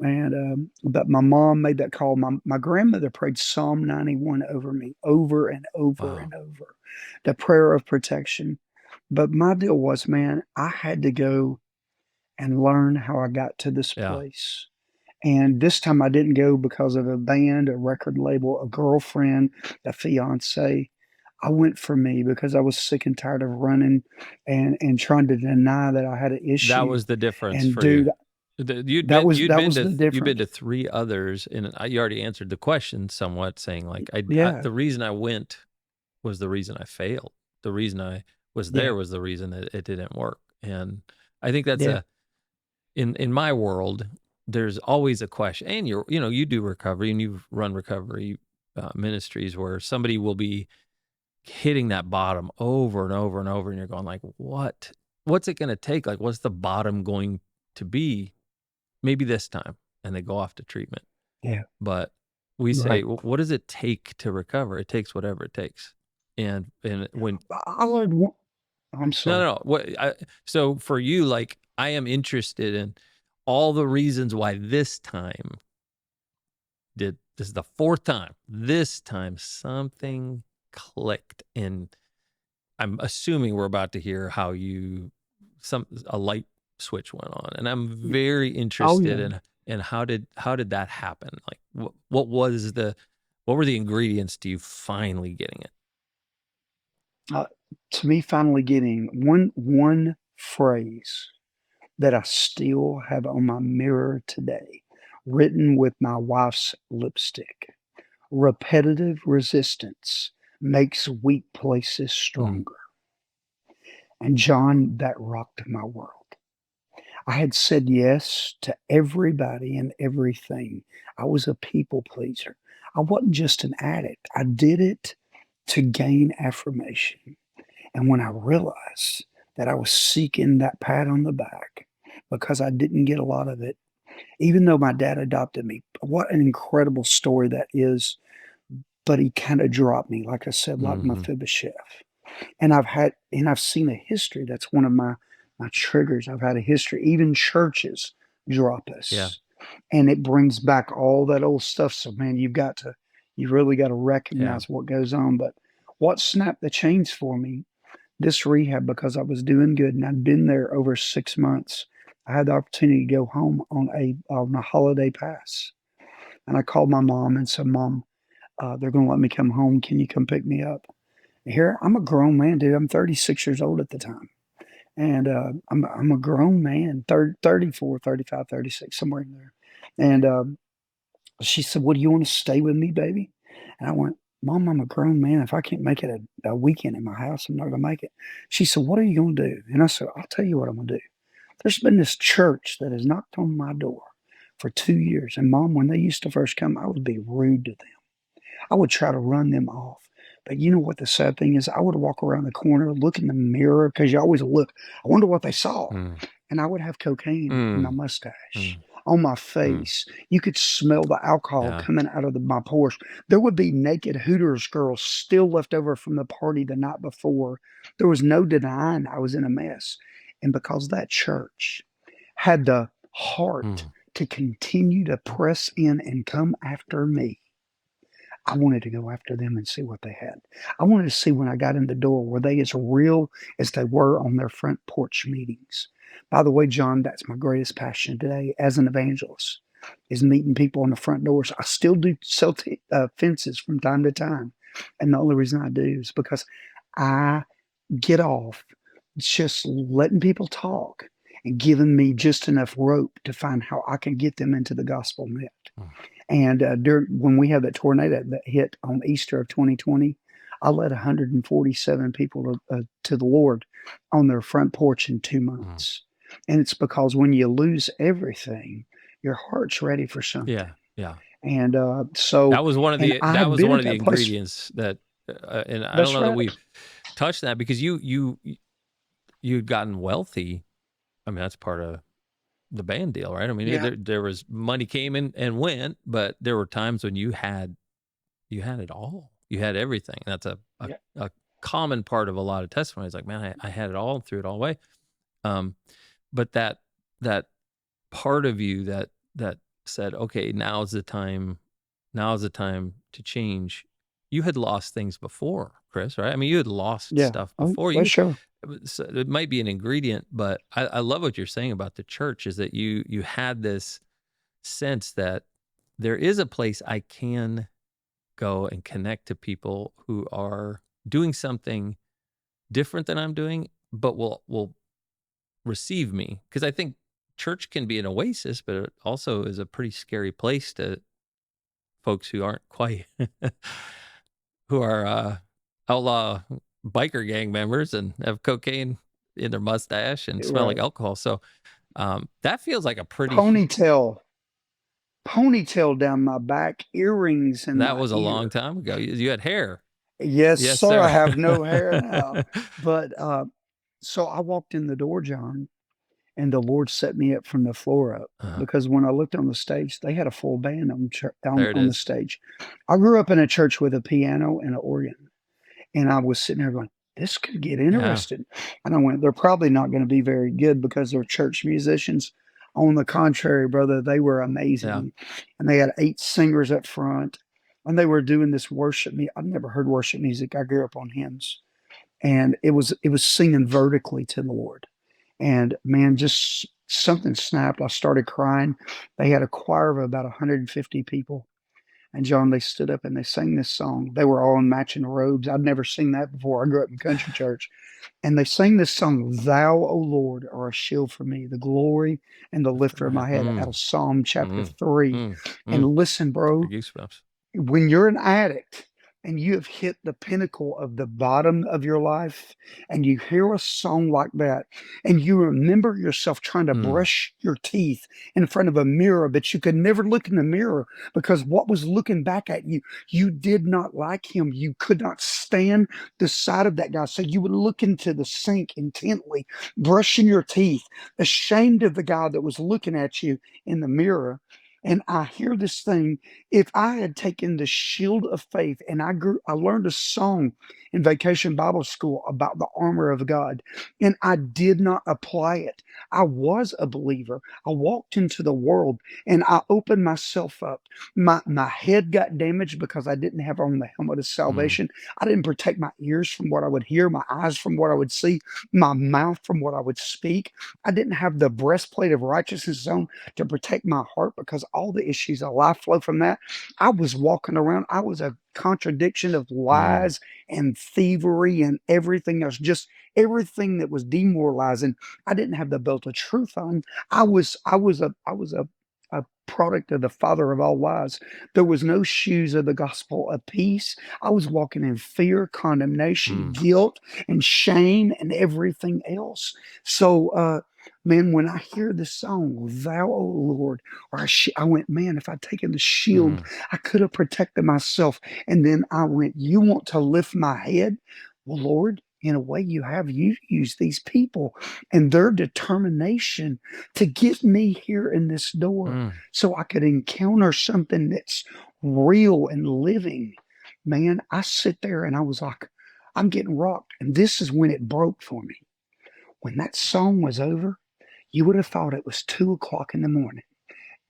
And but my mom made that call. My grandmother prayed Psalm 91 over me over and over Wow. and over, the prayer of protection. But my deal was, man, I had to go and learn how I got to this Yeah. place. And this time I didn't go because of a band, a record label, a girlfriend, a fiance. I went for me because I was sick and tired of running and trying to deny that I had an issue. That was the difference And for you. dude, You'd that been was you'd that been was to the you'd been difference. to 3 others, and you already answered the question somewhat, saying like Yeah, the reason I went was the reason I failed. The reason I was yeah, there was the reason that it didn't work. And I think that's yeah, in my world, there's always a question. And you do recovery, and you've run recovery ministries where somebody will be hitting that bottom over and over and over, and you're going like, what's it going to take? Like, what's the bottom going to be? Maybe this time, and they go off to treatment. yeah. But we say, Right. what does it take to recover? It takes whatever it takes. And when I learned one. I'm sorry. no, so for you, like, I am interested in all the reasons why this time this is the 4th time. This time something clicked, and I'm assuming we're about to hear how a light switch went on, and I'm very Oh interested yeah. in how did that happen? Like, what were the ingredients to you finally getting it? To me, finally getting one phrase that I still have on my mirror today, written with my wife's lipstick. Repetitive resistance makes weak places Mm. stronger. And John, that rocked my world. I had said yes to everybody and everything. I was a people pleaser. I wasn't just an addict. I did it to gain affirmation. And when I realized that I was seeking that pat on the back because I didn't get a lot of it, even though my dad adopted me, what an incredible story that is. But he kind of dropped me, like I said, like Mm-hmm. Mephibosheth. And I've seen a history. That's one of my triggers. I've had a history. Even churches drop us. Yeah. And it brings back all that old stuff. So man, you really got to Yeah. recognize what goes on. But what snapped the chains for me, this rehab, because I was doing good and I'd been there over 6 months. I had the opportunity to go home on a holiday pass. And I called my mom and said, Mom, they're going to let me come home. Can you come pick me up? Here, I'm a grown man, dude. I'm 36 years old at the time. And I'm a grown man, 34, 35, 36, somewhere in there. And she said, "Well, do you want to stay with me, baby?" And I went, "Mom, I'm a grown man. If I can't make it a weekend in my house, I'm not going to make it." She said, "What are you going to do?" And I said, "I'll tell you what I'm going to do. There's been this church that has knocked on my door for 2 years. And Mom, when they used to first come, I would be rude to them. I would try to run them off. But you know what the sad thing is? I would walk around the corner, look in the mirror, because you always look. I wonder what they saw. Mm. and I would have cocaine in my Mm. mustache, Mm. on my Mm. face. You could smell the alcohol Yeah. coming out of my pores. There would be naked Hooters girls still left over from the party the night before. There was no denying I was in a mess. And because that church had the heart Mm. to continue to press in and come after me, I wanted to go after them and see what they had. I wanted to see when I got in the door, were they as real as they were on their front porch meetings? By the way, John, that's my greatest passion today as an evangelist, is meeting people on the front doors. I still do sell fences from time to time. And the only reason I do is because I get off just letting people talk and giving me just enough rope to find how I can get them into the gospel net. Mm. And when we had that tornado that hit on Easter of 2020, I led 147 people to the Lord on their front porch in 2 months. And it's because when you lose everything, your heart's ready for something. Yeah. Yeah. And so, That was one of and the I that had was been one at of the that place. ingredients that, and I don't That's know that right. we touched that because you'd gotten wealthy. I mean, that's part of the band deal, right? I mean, Yeah. there was money came in and went, but there were times when you had it all. You had everything. That's Yeah. a common part of a lot of testimonies. Like, man, I had it all and threw it all away. But that part of you that said, okay, now's the time to change. You had lost things before, Chris, right? I mean, you had lost Yeah. stuff Oh, before. well, sure. So it might be an ingredient, but I love what you're saying about the church is that you had this sense that there is a place I can go and connect to people who are doing something different than I'm doing, but will receive me. Because I think church can be an oasis, but it also is a pretty scary place to folks who aren't quite who are outlaw biker gang members and have cocaine in their mustache and smell like Right. alcohol. So that feels like a pretty Ponytail down my back, earrings in that my was a long ear. time ago. You had hair. Yes, Yes, sir. I sir. have no hair now. But so I walked in the door, John, and the Lord set me up from the floor up Uh-huh. because when I looked on the stage, they had a full band There it on the is. stage. I grew up in a church with a piano and an organ, and I was sitting there going, "This could get Yeah. interesting." And I went, "They're probably not going to be very good because they're church musicians." On the contrary, brother, they were Yeah. amazing, and they had 8 singers up front, and they were doing this worship. I've never heard worship music. I grew up on hymns, and it was singing vertically to the Lord. And man, just something snapped. I started crying. They had a choir of about 150 people. And John, they stood up and they sang this song. They were all in matching robes. I'd never seen that before. I grew up in country church. And they sang this song, "Thou, O Lord, are a shield for me, the glory and the lifter of my head," out of Psalm chapter 3. And listen, bro, Goosebumps. when you're an addict and you have hit the pinnacle of the bottom of your life and you hear a song like that and you remember yourself trying to brush your teeth in front of a mirror, but you could never look in the mirror because what was looking back at you, you did not like him. You could not stand the sight of that guy. So you would look into the sink intently, brushing your teeth, ashamed of the guy that was looking at you in the mirror. And I hear this thing. If I had taken the shield of faith and I learned a song in vacation Bible school about the armor of God, and I did not apply it. I was a believer. I walked into the world and I opened myself up. My head got damaged because I didn't have on the helmet of salvation. I didn't protect my ears from what I would hear, my eyes from what I would see, my mouth from what I would speak. I didn't have the breastplate of righteousness on to protect my heart because all the issues of life flow from that. I was walking around, I was a contradiction of lies and thievery and everything else, just everything that was demoralizing. I didn't have the belt of truth on. I was a product of the father of all lies. There was no shoes of the gospel of peace. I was walking in fear, condemnation, guilt, and shame, and everything else. So, man, when I hear this song, "Thou, O Lord," I went, man, if I'd taken the shield, I could have protected myself. And then I went, "You want to lift my head? Well, Lord, in a way you have. You used these people and their determination to get me here in this door so I could encounter something that's real and living. Man, I sit there and I was like, I'm getting rocked. And this is when it broke for me. When that song was over, you would have thought it was 2 o'clock in the morning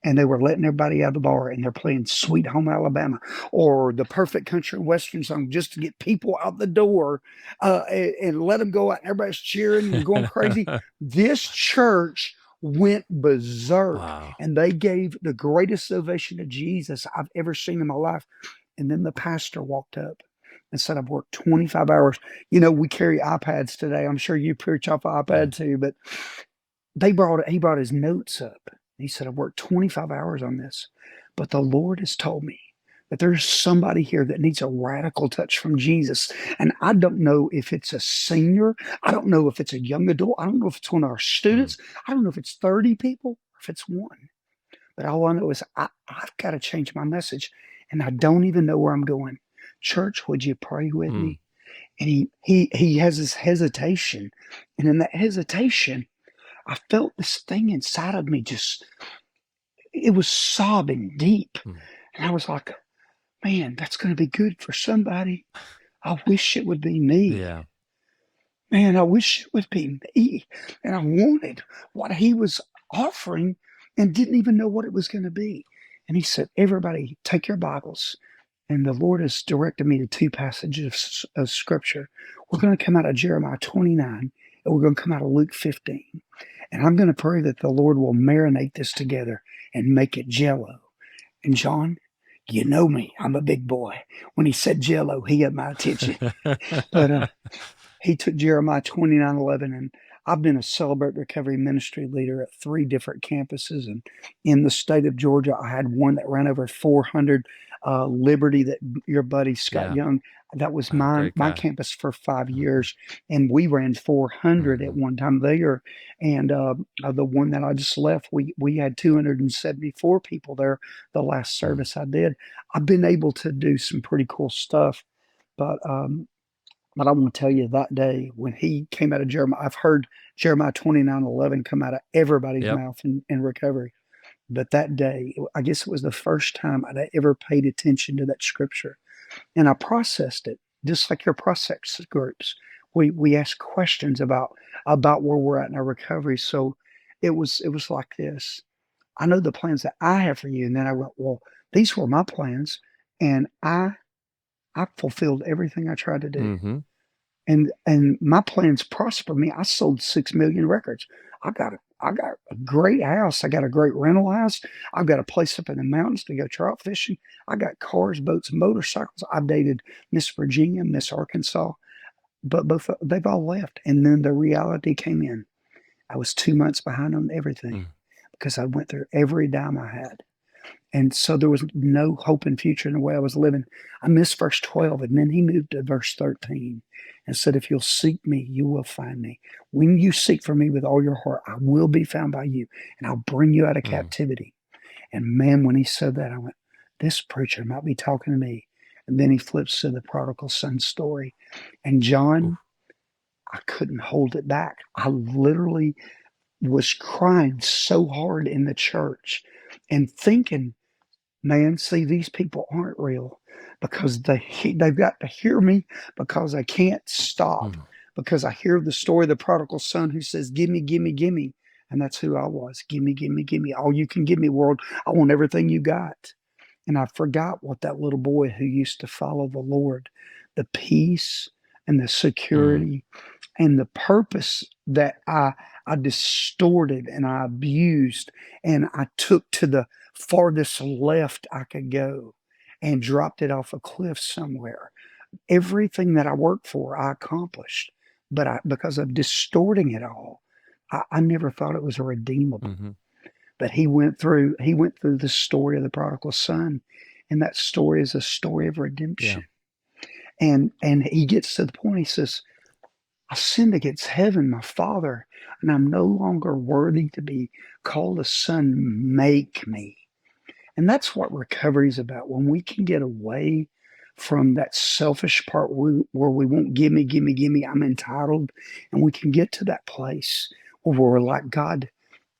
and they were letting everybody out of the bar and they're playing Sweet Home Alabama or the perfect country and western song just to get people out the door and let them go out and everybody's cheering and going crazy. This church went berserk. Wow. And they gave the greatest ovation to Jesus I've ever seen in my life. And then the pastor walked up and said, I've worked 25 hours. You know, we carry iPads today. I'm sure you preach off an iPad too, but he brought his notes up. He said, I've worked 25 hours on this, but the Lord has told me that there's somebody here that needs a radical touch from Jesus. And I don't know if it's a senior. I don't know if it's a young adult. I don't know if it's one of our students. I don't know if it's 30 people or if it's one. But all I know is I've got to change my message. And I don't even know where I'm going. Church, would you pray with me? And he has this hesitation. And in that hesitation, I felt this thing inside of me it was sobbing deep. And I was like, man, that's going to be good for somebody. I wish it would be me. Yeah. Man, I wish it would be me. And I wanted what he was offering and didn't even know what it was going to be. And he said, everybody, take your Bibles. And the Lord has directed me to 2 passages of scripture. We're going to come out of Jeremiah 29 and we're going to come out of Luke 15. And I'm going to pray that the Lord will marinate this together and make it jello. And John, you know me. I'm a big boy. When he said jello, he had my attention. But he took Jeremiah 29:11, and I've been a Celebrate Recovery ministry leader at 3 different campuses. And in the state of Georgia, I had one that ran over 400. Liberty, that your buddy Scott Young, that was my campus for 5 years, and we ran 400 at one time there. And the one that I just left, we had 274 people there the last service I did. I've been able to do some pretty cool stuff, but I want to tell you that day when he came out of Jeremiah, I've heard Jeremiah 29:11 come out of everybody's mouth in recovery. But that day, I guess it was the first time I'd ever paid attention to that scripture. And I processed it, just like your process groups. We ask questions about where we're at in our recovery. So it was like this. I know the plans that I have for you. And then I went, well, these were my plans. And I fulfilled everything I tried to do. And my plans prospered me. I sold 6 million records. I got a great house. I got a great rental house. I've got a place up in the mountains to go trout fishing. I got cars, boats, motorcycles. I dated Miss Virginia, Miss Arkansas, but they've all left. And then the reality came in. I was 2 months behind on everything because I went through every dime I had. And so there was no hope and future in the way I was living. I missed verse 12, and then he moved to verse 13 and said, if you'll seek me, you will find me. When you seek for me with all your heart, I will be found by you, and I'll bring you out of captivity. And man, when he said that, I went, this preacher might be talking to me. And then he flips to the prodigal son story. And John, I couldn't hold it back. I literally was crying so hard in the church and thinking, man, see, these people aren't real because they've got to hear me because I can't stop. Because I hear the story of the prodigal son who says, give me, give me, give me. And that's who I was. Give me, give me, give me. All you can give me, world. I want everything you got. And I forgot what that little boy who used to follow the Lord, the peace and the security and the purpose that I distorted and I abused and I took to the farthest left I could go and dropped it off a cliff somewhere. Everything that I worked for, I accomplished, but because of distorting it all, I never thought it was redeemable. But he went through the story of the prodigal son, and that story is a story of redemption. And he gets to the point, he says, I sinned against heaven, my father, and I'm no longer worthy to be called a son. Make me. And that's what recovery is about. When we can get away from that selfish part where we won't give me, I'm entitled. And we can get to that place where we're like, God,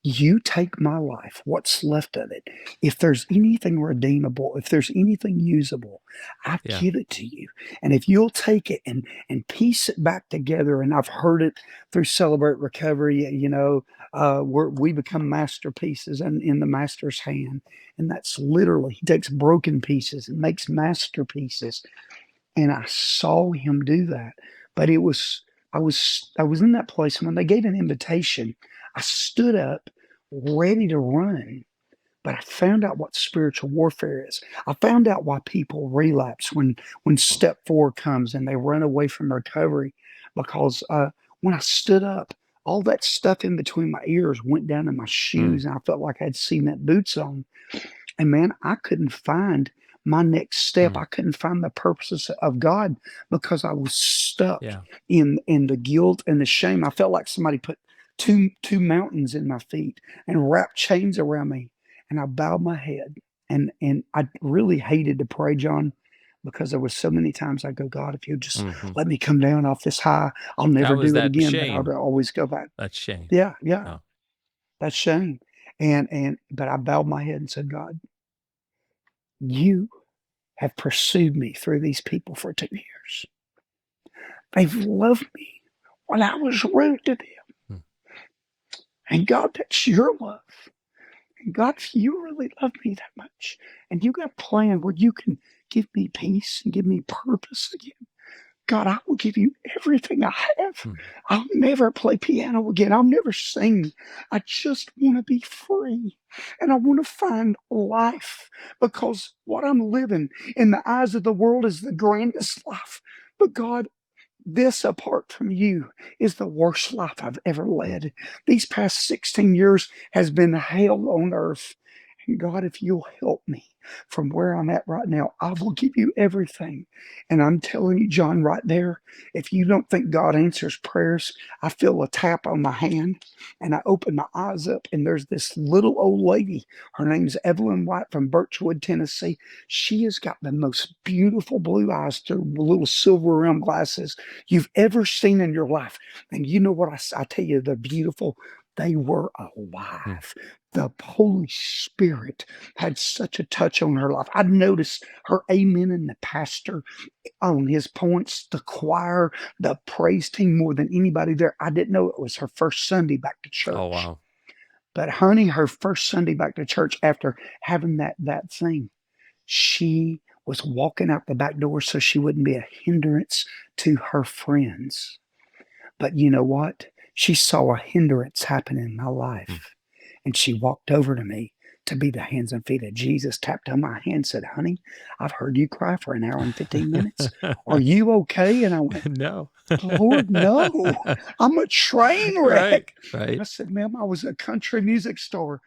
you take my life, what's left of it. If there's anything redeemable, if there's anything usable, I Yeah. give it to you. And if you'll take it and piece it back together, and I've heard it through Celebrate Recovery, we become masterpieces in the master's hand. And that's literally, he takes broken pieces and makes masterpieces. And I saw him do that. But I was in that place, and when they gave an invitation, I stood up ready to run. But I found out what spiritual warfare is. I found out why people relapse when step 4 comes and they run away from recovery. Because when I stood up, all that stuff in between my ears went down in my shoes, and I felt like I had cement boots on. And man, I couldn't find my next step. I couldn't find the purposes of God because I was stuck Yeah. in the guilt and the shame. I felt like somebody put two mountains in my feet and wrapped chains around me. And I bowed my head. And I really hated to pray, John, because there was so many times I go, God, if you just let me come down off this high, I'll never was do it that again. shame. But I'll always go back. That's shame. Yeah. Oh. That's shame. But I bowed my head and said, God, you have pursued me through these people for 2 years. They've loved me when I was rude to them. And God, that's your love. And God, you really love me that much. And you got a plan where you can give me peace and give me purpose again. God, I will give you everything I have. I'll never play piano again. I'll never sing. I just want to be free. And I want to find life, because what I'm living in the eyes of the world is the grandest life. But God, this apart from you is the worst life I've ever led. These past 16 years has been hell on earth. And God, if you'll help me from where I'm at right now, I will give you everything. And I'm telling you, John, right there, if you don't think God answers prayers, I feel a tap on my hand, and I open my eyes up, and there's this little old lady. Her name's Evelyn White from Birchwood, Tennessee. She has got the most beautiful blue eyes through little silver rimmed glasses you've ever seen in your life. And you know what I tell you, they're beautiful. They were alive. The Holy Spirit had such a touch on her life. I'd noticed her amen and the pastor on his points, the choir, the praise team more than anybody there. I didn't know it was her first Sunday back to church. Oh, wow. But honey, her first Sunday back to church after having that thing, she was walking out the back door so she wouldn't be a hindrance to her friends. But you know what? She saw a hindrance happen in my life. And she walked over to me to be the hands and feet of Jesus, tapped on my hand, said, honey, I've heard you cry for an hour and 15 minutes. Are you okay? And I went, No. Lord, no. I'm a train wreck. Right. I said, ma'am, I was a country music star.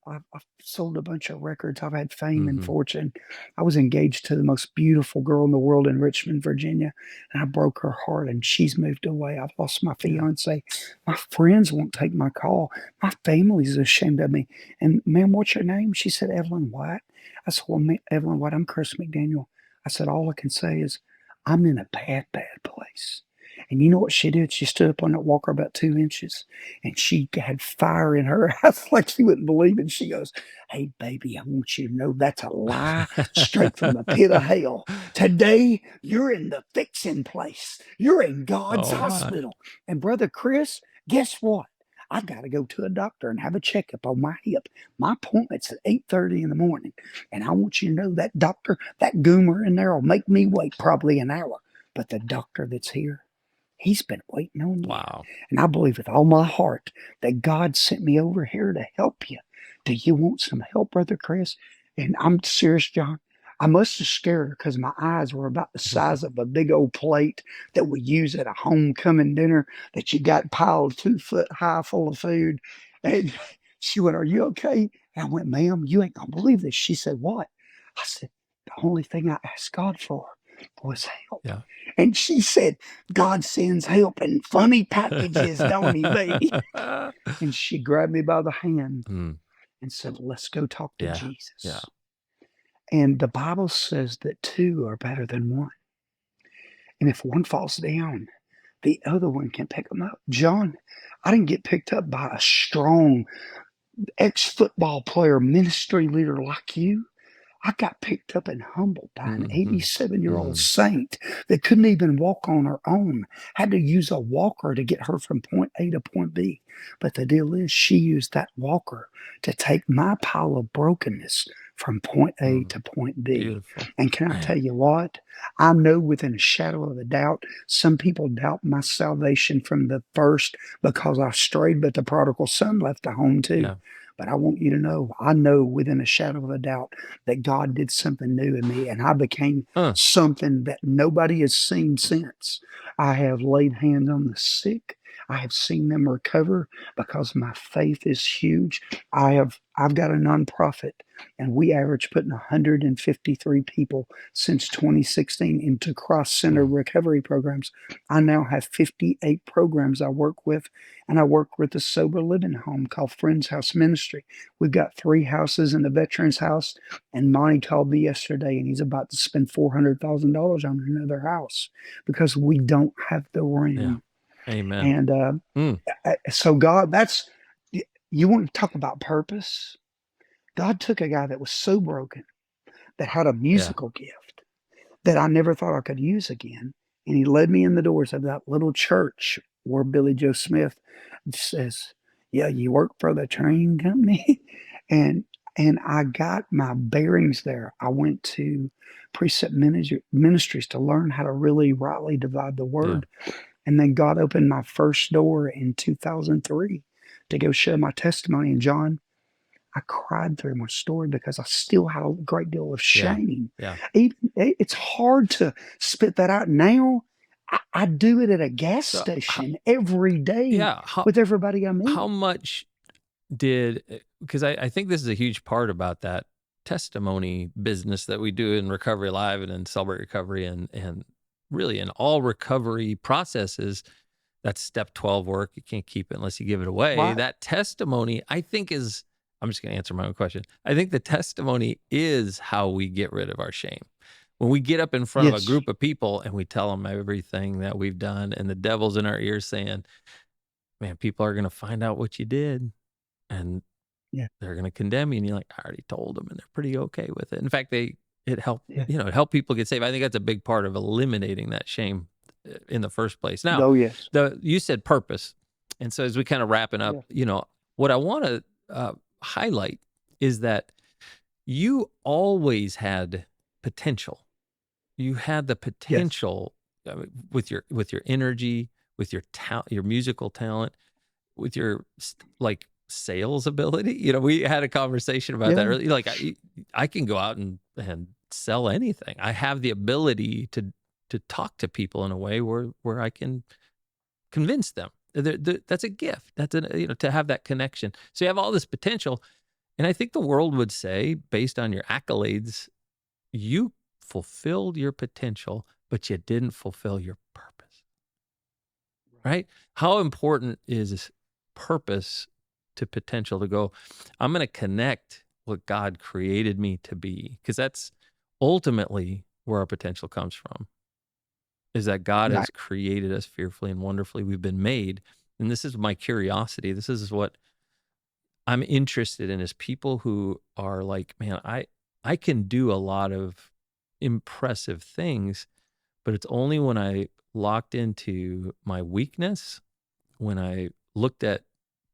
I've sold a bunch of records. I've had fame and fortune. I was engaged to the most beautiful girl in the world in Richmond, Virginia, and I broke her heart, and she's moved away. I've lost my fiance. My friends won't take my call. My family's ashamed of me. And ma'am, what's your name? She said, Evelyn White. I said, well, Evelyn White, I'm Chris McDaniel. I said, all I can say is I'm in a bad place. And you know what she did? She stood up on that walker about 2 inches, and she had fire in her eyes like she wouldn't believe it. She goes, hey, baby, I want you to know that's a lie straight from the pit of hell. Today, you're in the fixing place. You're in God's hospital. And Brother Chris, guess what? I've got to go to a doctor and have a checkup on my hip. My appointment's at 8:30 in the morning. And I want you to know that doctor, that goomer in there will make me wait probably an hour. But the doctor that's here, he's been waiting on you. Wow. And I believe with all my heart that God sent me over here to help you. Do you want some help, Brother Chris? And I'm serious, John. I must have scared her because my eyes were about the size of a big old plate that we use at a homecoming dinner that you got piled 2 foot high full of food. And she went, are you okay? And I went, ma'am, you ain't going to believe this. She said, what? I said, the only thing I asked God for was help. Yeah. And she said, God sends help in funny packages, don't he, baby? And she grabbed me by the hand and said, let's go talk to Jesus. Yeah. And the Bible says that two are better than one. And if one falls down, the other one can pick them up. John, I didn't get picked up by a strong ex-football player, ministry leader like you. I got picked up and humbled by an 87-year-old saint that couldn't even walk on her own, had to use a walker to get her from point A to point B. But the deal is, she used that walker to take my pile of brokenness from point A to point B. Beautiful. And can I tell you what? I know within a shadow of a doubt, some people doubt my salvation from the first because I strayed, but the prodigal son left the home too. Yeah. But I want you to know, I know within a shadow of a doubt that God did something new in me, and I became something that nobody has seen since. I have laid hands on the sick. I have seen them recover because my faith is huge. I've got a nonprofit, and we average putting 153 people since 2016 into cross-center recovery programs. I now have 58 programs I work with, and I work with a sober living home called Friends House Ministry. We've got 3 houses in the Veterans House, and Monty called me yesterday, and he's about to spend $400,000 on another house because we don't have the room. Yeah. Amen. And so God, you want to talk about purpose? God took a guy that was so broken, that had a musical gift that I never thought I could use again, and he led me in the doors of that little church where Billy Joe Smith says, "Yeah, you work for the train company," and I got my bearings there. I went to Precept Ministries to learn how to really rightly divide the word. And then God opened my first door in 2003 to go share my testimony. And John, I cried through my story because I still had a great deal of shame. Even it's hard to spit that out now. I do it at a gas station every day with everybody I meet. How much because I think this is a huge part about that testimony business that we do in Recovery Live and in Celebrate Recovery and really in all recovery processes. That's step 12 work. You can't keep it unless you give it away. Right. That testimony, I think I'm just going to answer my own question. I think the testimony is how we get rid of our shame. When we get up in front of a group of people and we tell them everything that we've done, and the devil's in our ears saying, man, people are going to find out what you did, and they're going to condemn you. And you're like, I already told them, and they're pretty okay with it. In fact, it helped, it helped people get saved. I think that's a big part of eliminating that shame in the first place. Now, you said purpose. And so as we kind of wrapping up, what I want to highlight is that you always had potential. You had the potential with your energy, with your your musical talent, with your sales ability. We had a conversation about that earlier. Like I can go out and sell anything. I have the ability to talk to people in a way where I can convince them. That's a gift. That's to have that connection. So you have all this potential, and I think the world would say, based on your accolades, you fulfilled your potential, but you didn't fulfill your purpose. Right? How important is purpose to potential to go, I'm going to connect what God created me to be, because that's ultimately where our potential comes from, is that God has created us fearfully and wonderfully. We've been made. And this is my curiosity. This is what I'm interested in, is people who are like, man, I can do a lot of impressive things, but it's only when I locked into my weakness, when I looked at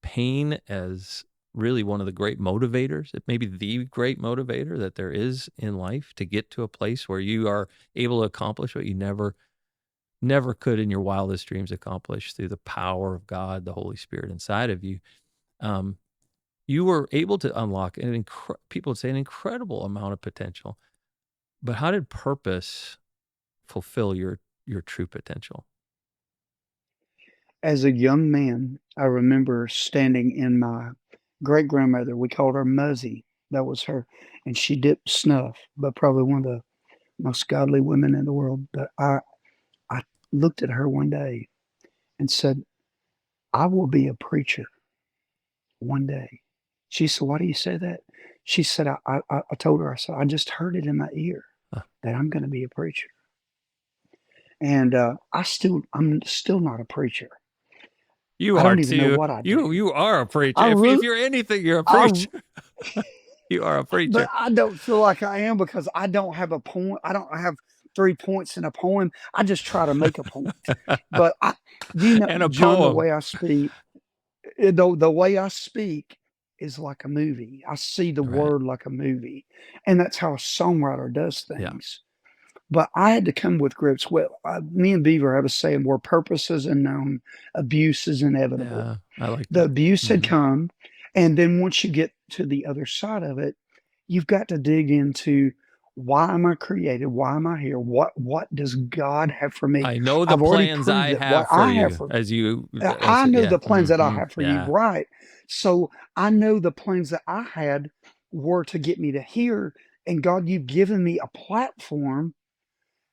pain as really one of the great motivators, it may be the great motivator that there is in life to get to a place where you are able to accomplish what you never could in your wildest dreams accomplish through the power of God, the Holy Spirit inside of you. You were able to unlock people would say an incredible amount of potential. But how did purpose fulfill your true potential? As a young man, I remember standing in my great-grandmother, we called her Muzzy, that was her, and she dipped snuff, but probably one of the most godly women in the world. But I looked at her one day and said, I will be a preacher one day. She said, why do you say that? She said, I told her, I said, I just heard it in my ear Huh. that I'm going to be a preacher. And I'm still not a preacher. You I are don't even know too. what I do. You are a preacher. I If really, you're anything, you're a I, preacher. You are a but preacher. I don't feel like I am because I don't have a point. I don't have 3 points in a poem. I just try to make a point. But And a John, the poem. way I speak, the way I speak is like a movie. I see the Right. word like a movie, and that's how a songwriter does Yeah. things. But I had to come with grips. Well, me and Beaver have a saying: where purpose is unknown, abuse is inevitable. Yeah, I like The that. abuse had Mhm. come, and then once you get to the other side of it, you've got to dig into, why am I created? Why am I here? What does God have for me? I know the I've already plans proved I that what have for I have you, for as you, I know yeah, the plans that I have for you, yeah, right? So I know the plans that I had were to get me to here, and God, you've given me a platform.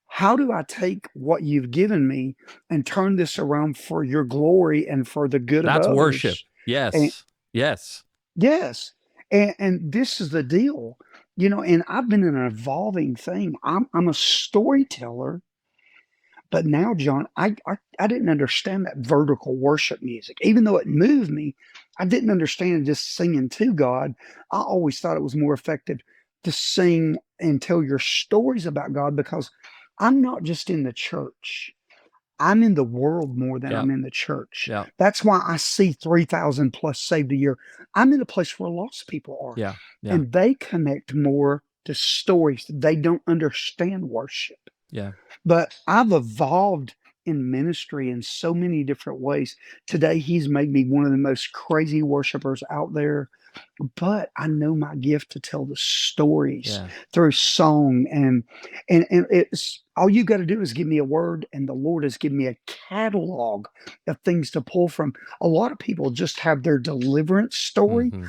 How do I take what you've given me and turn this around for your glory and for the good of that's worship. others? And Yes, yes, yes, and this is the deal, and I've been in an evolving thing. I'm a storyteller, but now, John, I didn't understand that vertical worship music. Even though it moved me, I didn't understand just singing to God. I always thought it was more effective to sing and tell your stories about God, because I'm not just in the church. I'm in the world more than yeah, I'm in the church. yeah, That's why I see 3,000 plus saved a year. I'm in a place where lost people are, yeah, yeah, and they connect more to stories. They don't understand worship. yeah. But I've evolved in ministry in so many different ways. Today, he's made me one of the most crazy worshipers out there. But I know my gift to tell the stories Yeah. through song, and it's all you got to do is give me a word, and the Lord has given me a catalog of things to pull from. A lot of people just have their deliverance story. Hmm.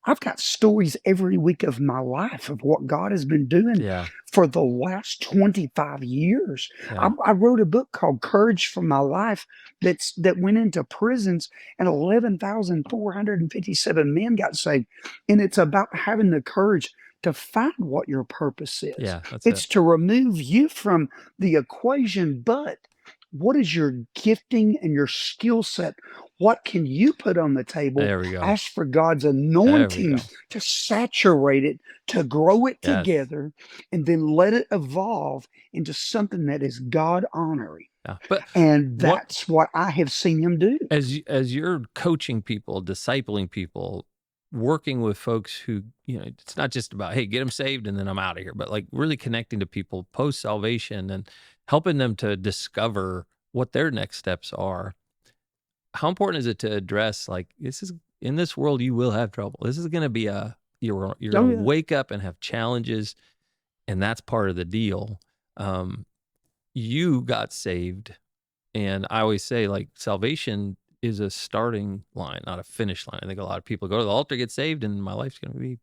I've got stories every week of my life of what God has been doing Yeah, for the last 25 years. yeah, I wrote a book called Courage for My Life that went into prisons, and 11,457 men got saved. And it's about having the courage to find what your purpose is. yeah. That's it. It's to remove you from the equation, but what is your gifting and your skill set? What can you put on the table? There we go. Ask for God's There we anointing go. to saturate it, to grow it Yes. together, and then let it evolve into something that is God honoring. Yeah. But And what, that's what I have seen him do. as you're coaching people, discipling people, working with folks who, it's not just about, hey, get them saved and then I'm out of here, but like really connecting to people post salvation and helping them to discover what their next steps are. How important is it to address, like, this is, in this world you will have trouble. This is going to be you're Oh, going to yeah. wake up and have challenges, and that's part of the deal. You got saved, and I always say, like, salvation is a starting line, not a finish line. I think a lot of people go to the altar, get saved, and my life's going to be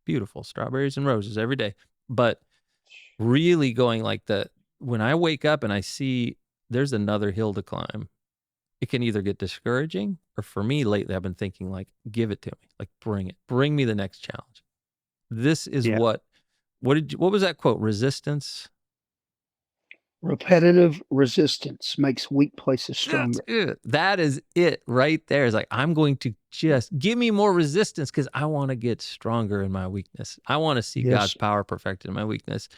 beautiful, strawberries and roses every day. But really going like when I wake up and I see there's another hill to climb, it can either get discouraging, or for me lately, I've been thinking, like, give it to me, like, bring me the next challenge. This is Yeah. what was that quote? Resistance. Repetitive resistance makes weak places That's stronger. it. That is it right there. It's like, I'm going to just give me more resistance because I want to get stronger in my weakness. I want to see God's Yes. power perfected in my weakness.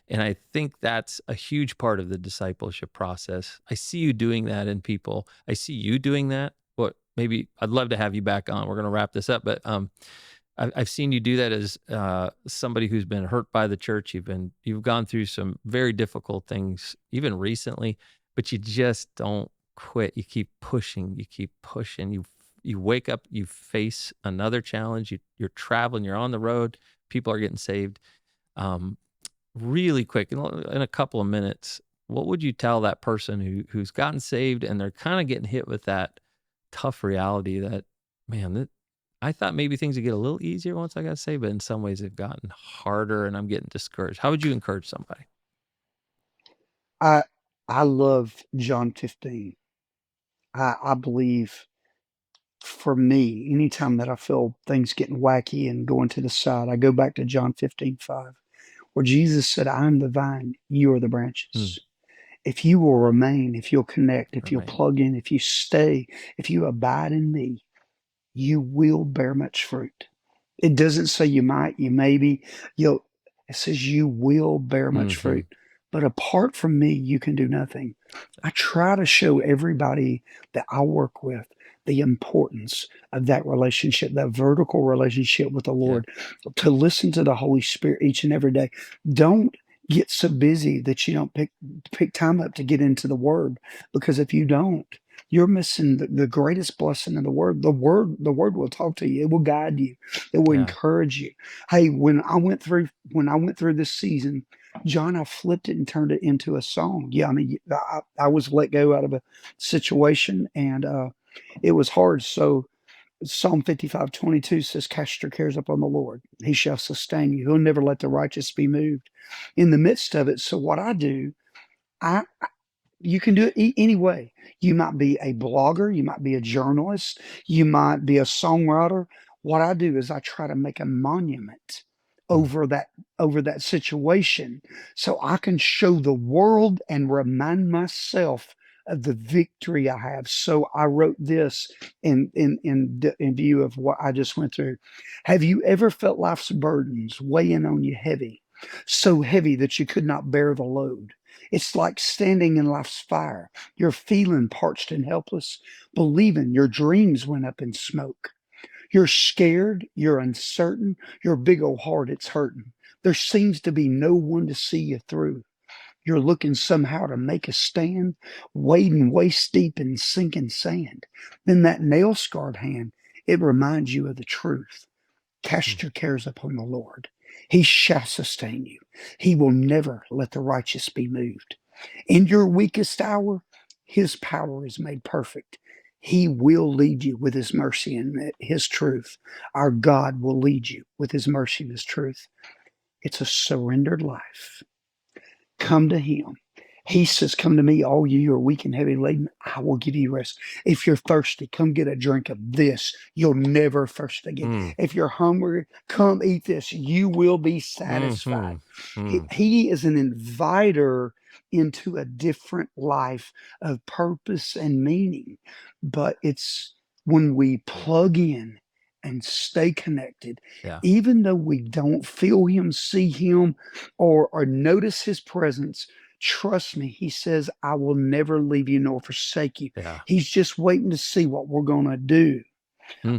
And I think that's a huge part of the discipleship process. I see you doing that in people. I see you doing that. Maybe I'd love to have you back on. We're going to wrap this up, but I've seen you do that as somebody who's been hurt by the church. You've gone through some very difficult things, even recently, but you just don't quit. You keep pushing. You wake up. You face another challenge. You're traveling. You're on the road. People are getting saved. Really quick, in a couple of minutes, what would you tell that person who's gotten saved and they're kind of getting hit with that tough reality that, man, I thought maybe things would get a little easier once I got saved, but in some ways they've gotten harder and I'm getting discouraged. How would you encourage somebody? I love John 15. I believe for me, anytime that I feel things getting wacky and going to the side, I go back to John 15:5, where Jesus said, I am the vine, you are the branches. If you will remain, if you'll connect, if you'll Remain. plug in, if you stay, if you abide in me, you will bear much fruit. It doesn't say you might, you maybe, you'll, it says you will bear much fruit. But apart from me, you can do nothing. I try to show everybody that I work with the importance of that relationship, that vertical relationship with the Lord, to listen to the Holy Spirit each and every day. Don't get so busy that you don't pick time up to get into the Word, because if you don't, you're missing the greatest blessing in the Word. The Word will talk to you. It will guide you. It will encourage you. Hey, when I went through this season, John, I flipped it and turned it into a song. Yeah, I mean, I was let go out of a situation, and it was hard. So Psalm 55:22 says, cast your cares upon the Lord. He shall sustain you. He'll never let the righteous be moved in the midst of it. So what I do, you can do it any way. You might be a blogger, you might be a journalist, you might be a songwriter. What I do is I try to make a monument over that situation, so I can show the world and remind myself of the victory I have. So I wrote this in view of what I just went through. Have you ever felt life's burdens weighing on you heavy, so heavy that you could not bear the load? It's like standing in life's fire. You're feeling parched and helpless, believing your dreams went up in smoke. You're scared, you're uncertain, your big old heart, it's hurting. There seems to be no one to see you through. You're looking somehow to make a stand, wading waist deep in sinking sand. Then that nail-scarred hand, it reminds you of the truth. Cast your cares upon the Lord. He shall sustain you. He will never let the righteous be moved. In your weakest hour, his power is made perfect. He will lead you with his mercy and his truth. Our God will lead you with his mercy and his truth. It's a surrendered life. Come to him. He says, come to me, all you who are weak and heavy laden, I will give you rest. If you're thirsty, come get a drink of this. You'll never thirst again. If you're hungry, come eat this. You will be satisfied. He is an inviter into a different life of purpose and meaning. But it's when we plug in and stay connected, even though we don't feel him, see him, or notice his presence, trust me, he says, I will never leave you nor forsake you. He's just waiting to see what we're going to do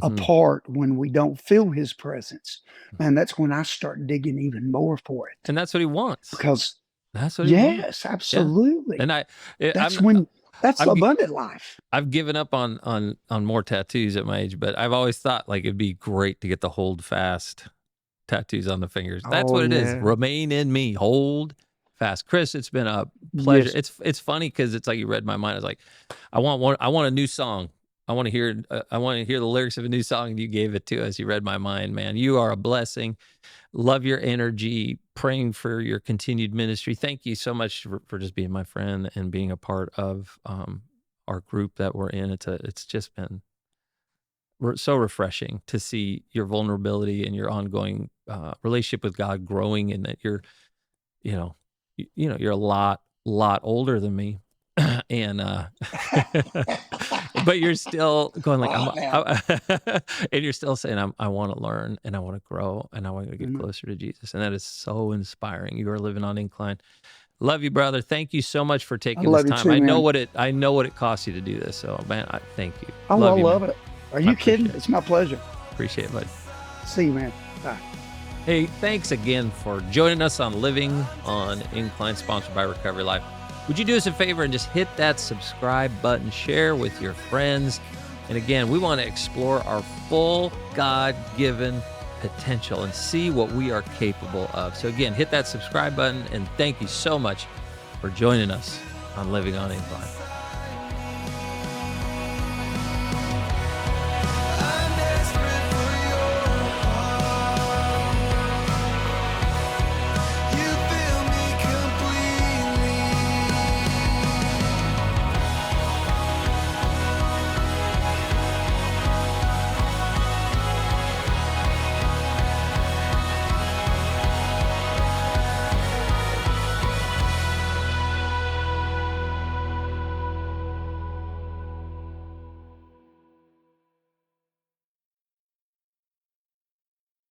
apart when we don't feel his presence. Man, that's when I start digging even more for it. And that's what he wants. Because that's what he wants. Yes, absolutely. Yeah. And that's abundant life. I've given up on more tattoos at my age, but I've always thought like it'd be great to get the hold fast tattoos on the fingers. That's what it is. Remain in me. Hold fast. Chris, it's been a pleasure. Yes. It's funny because it's like you read my mind. I was like, I want a new song. I want to hear the lyrics of a new song, and you gave it to us. You read my mind, man. You are a blessing. Love your energy. Praying for your continued ministry. Thank you so much for just being my friend and being a part of our group that we're in. It's just been so refreshing to see your vulnerability and your ongoing relationship with God growing, and that you're a lot older than me, and but you're still going like, and you're still saying, I want to learn and I want to grow and I want to get closer to Jesus, and that is so inspiring. You are living on Incline. Love you, brother. Thank you so much for taking this time. Too, I know what it costs you to do this. So, man, I thank you. I love it. Are you kidding? It's my pleasure. Appreciate it, bud. See you, man. Bye. Hey, thanks again for joining us on Living on Incline, sponsored by Recovery Life. Would you do us a favor and just hit that subscribe button, share with your friends? And again, we want to explore our full God-given potential and see what we are capable of. So again, hit that subscribe button, and thank you so much for joining us on Living on Incline.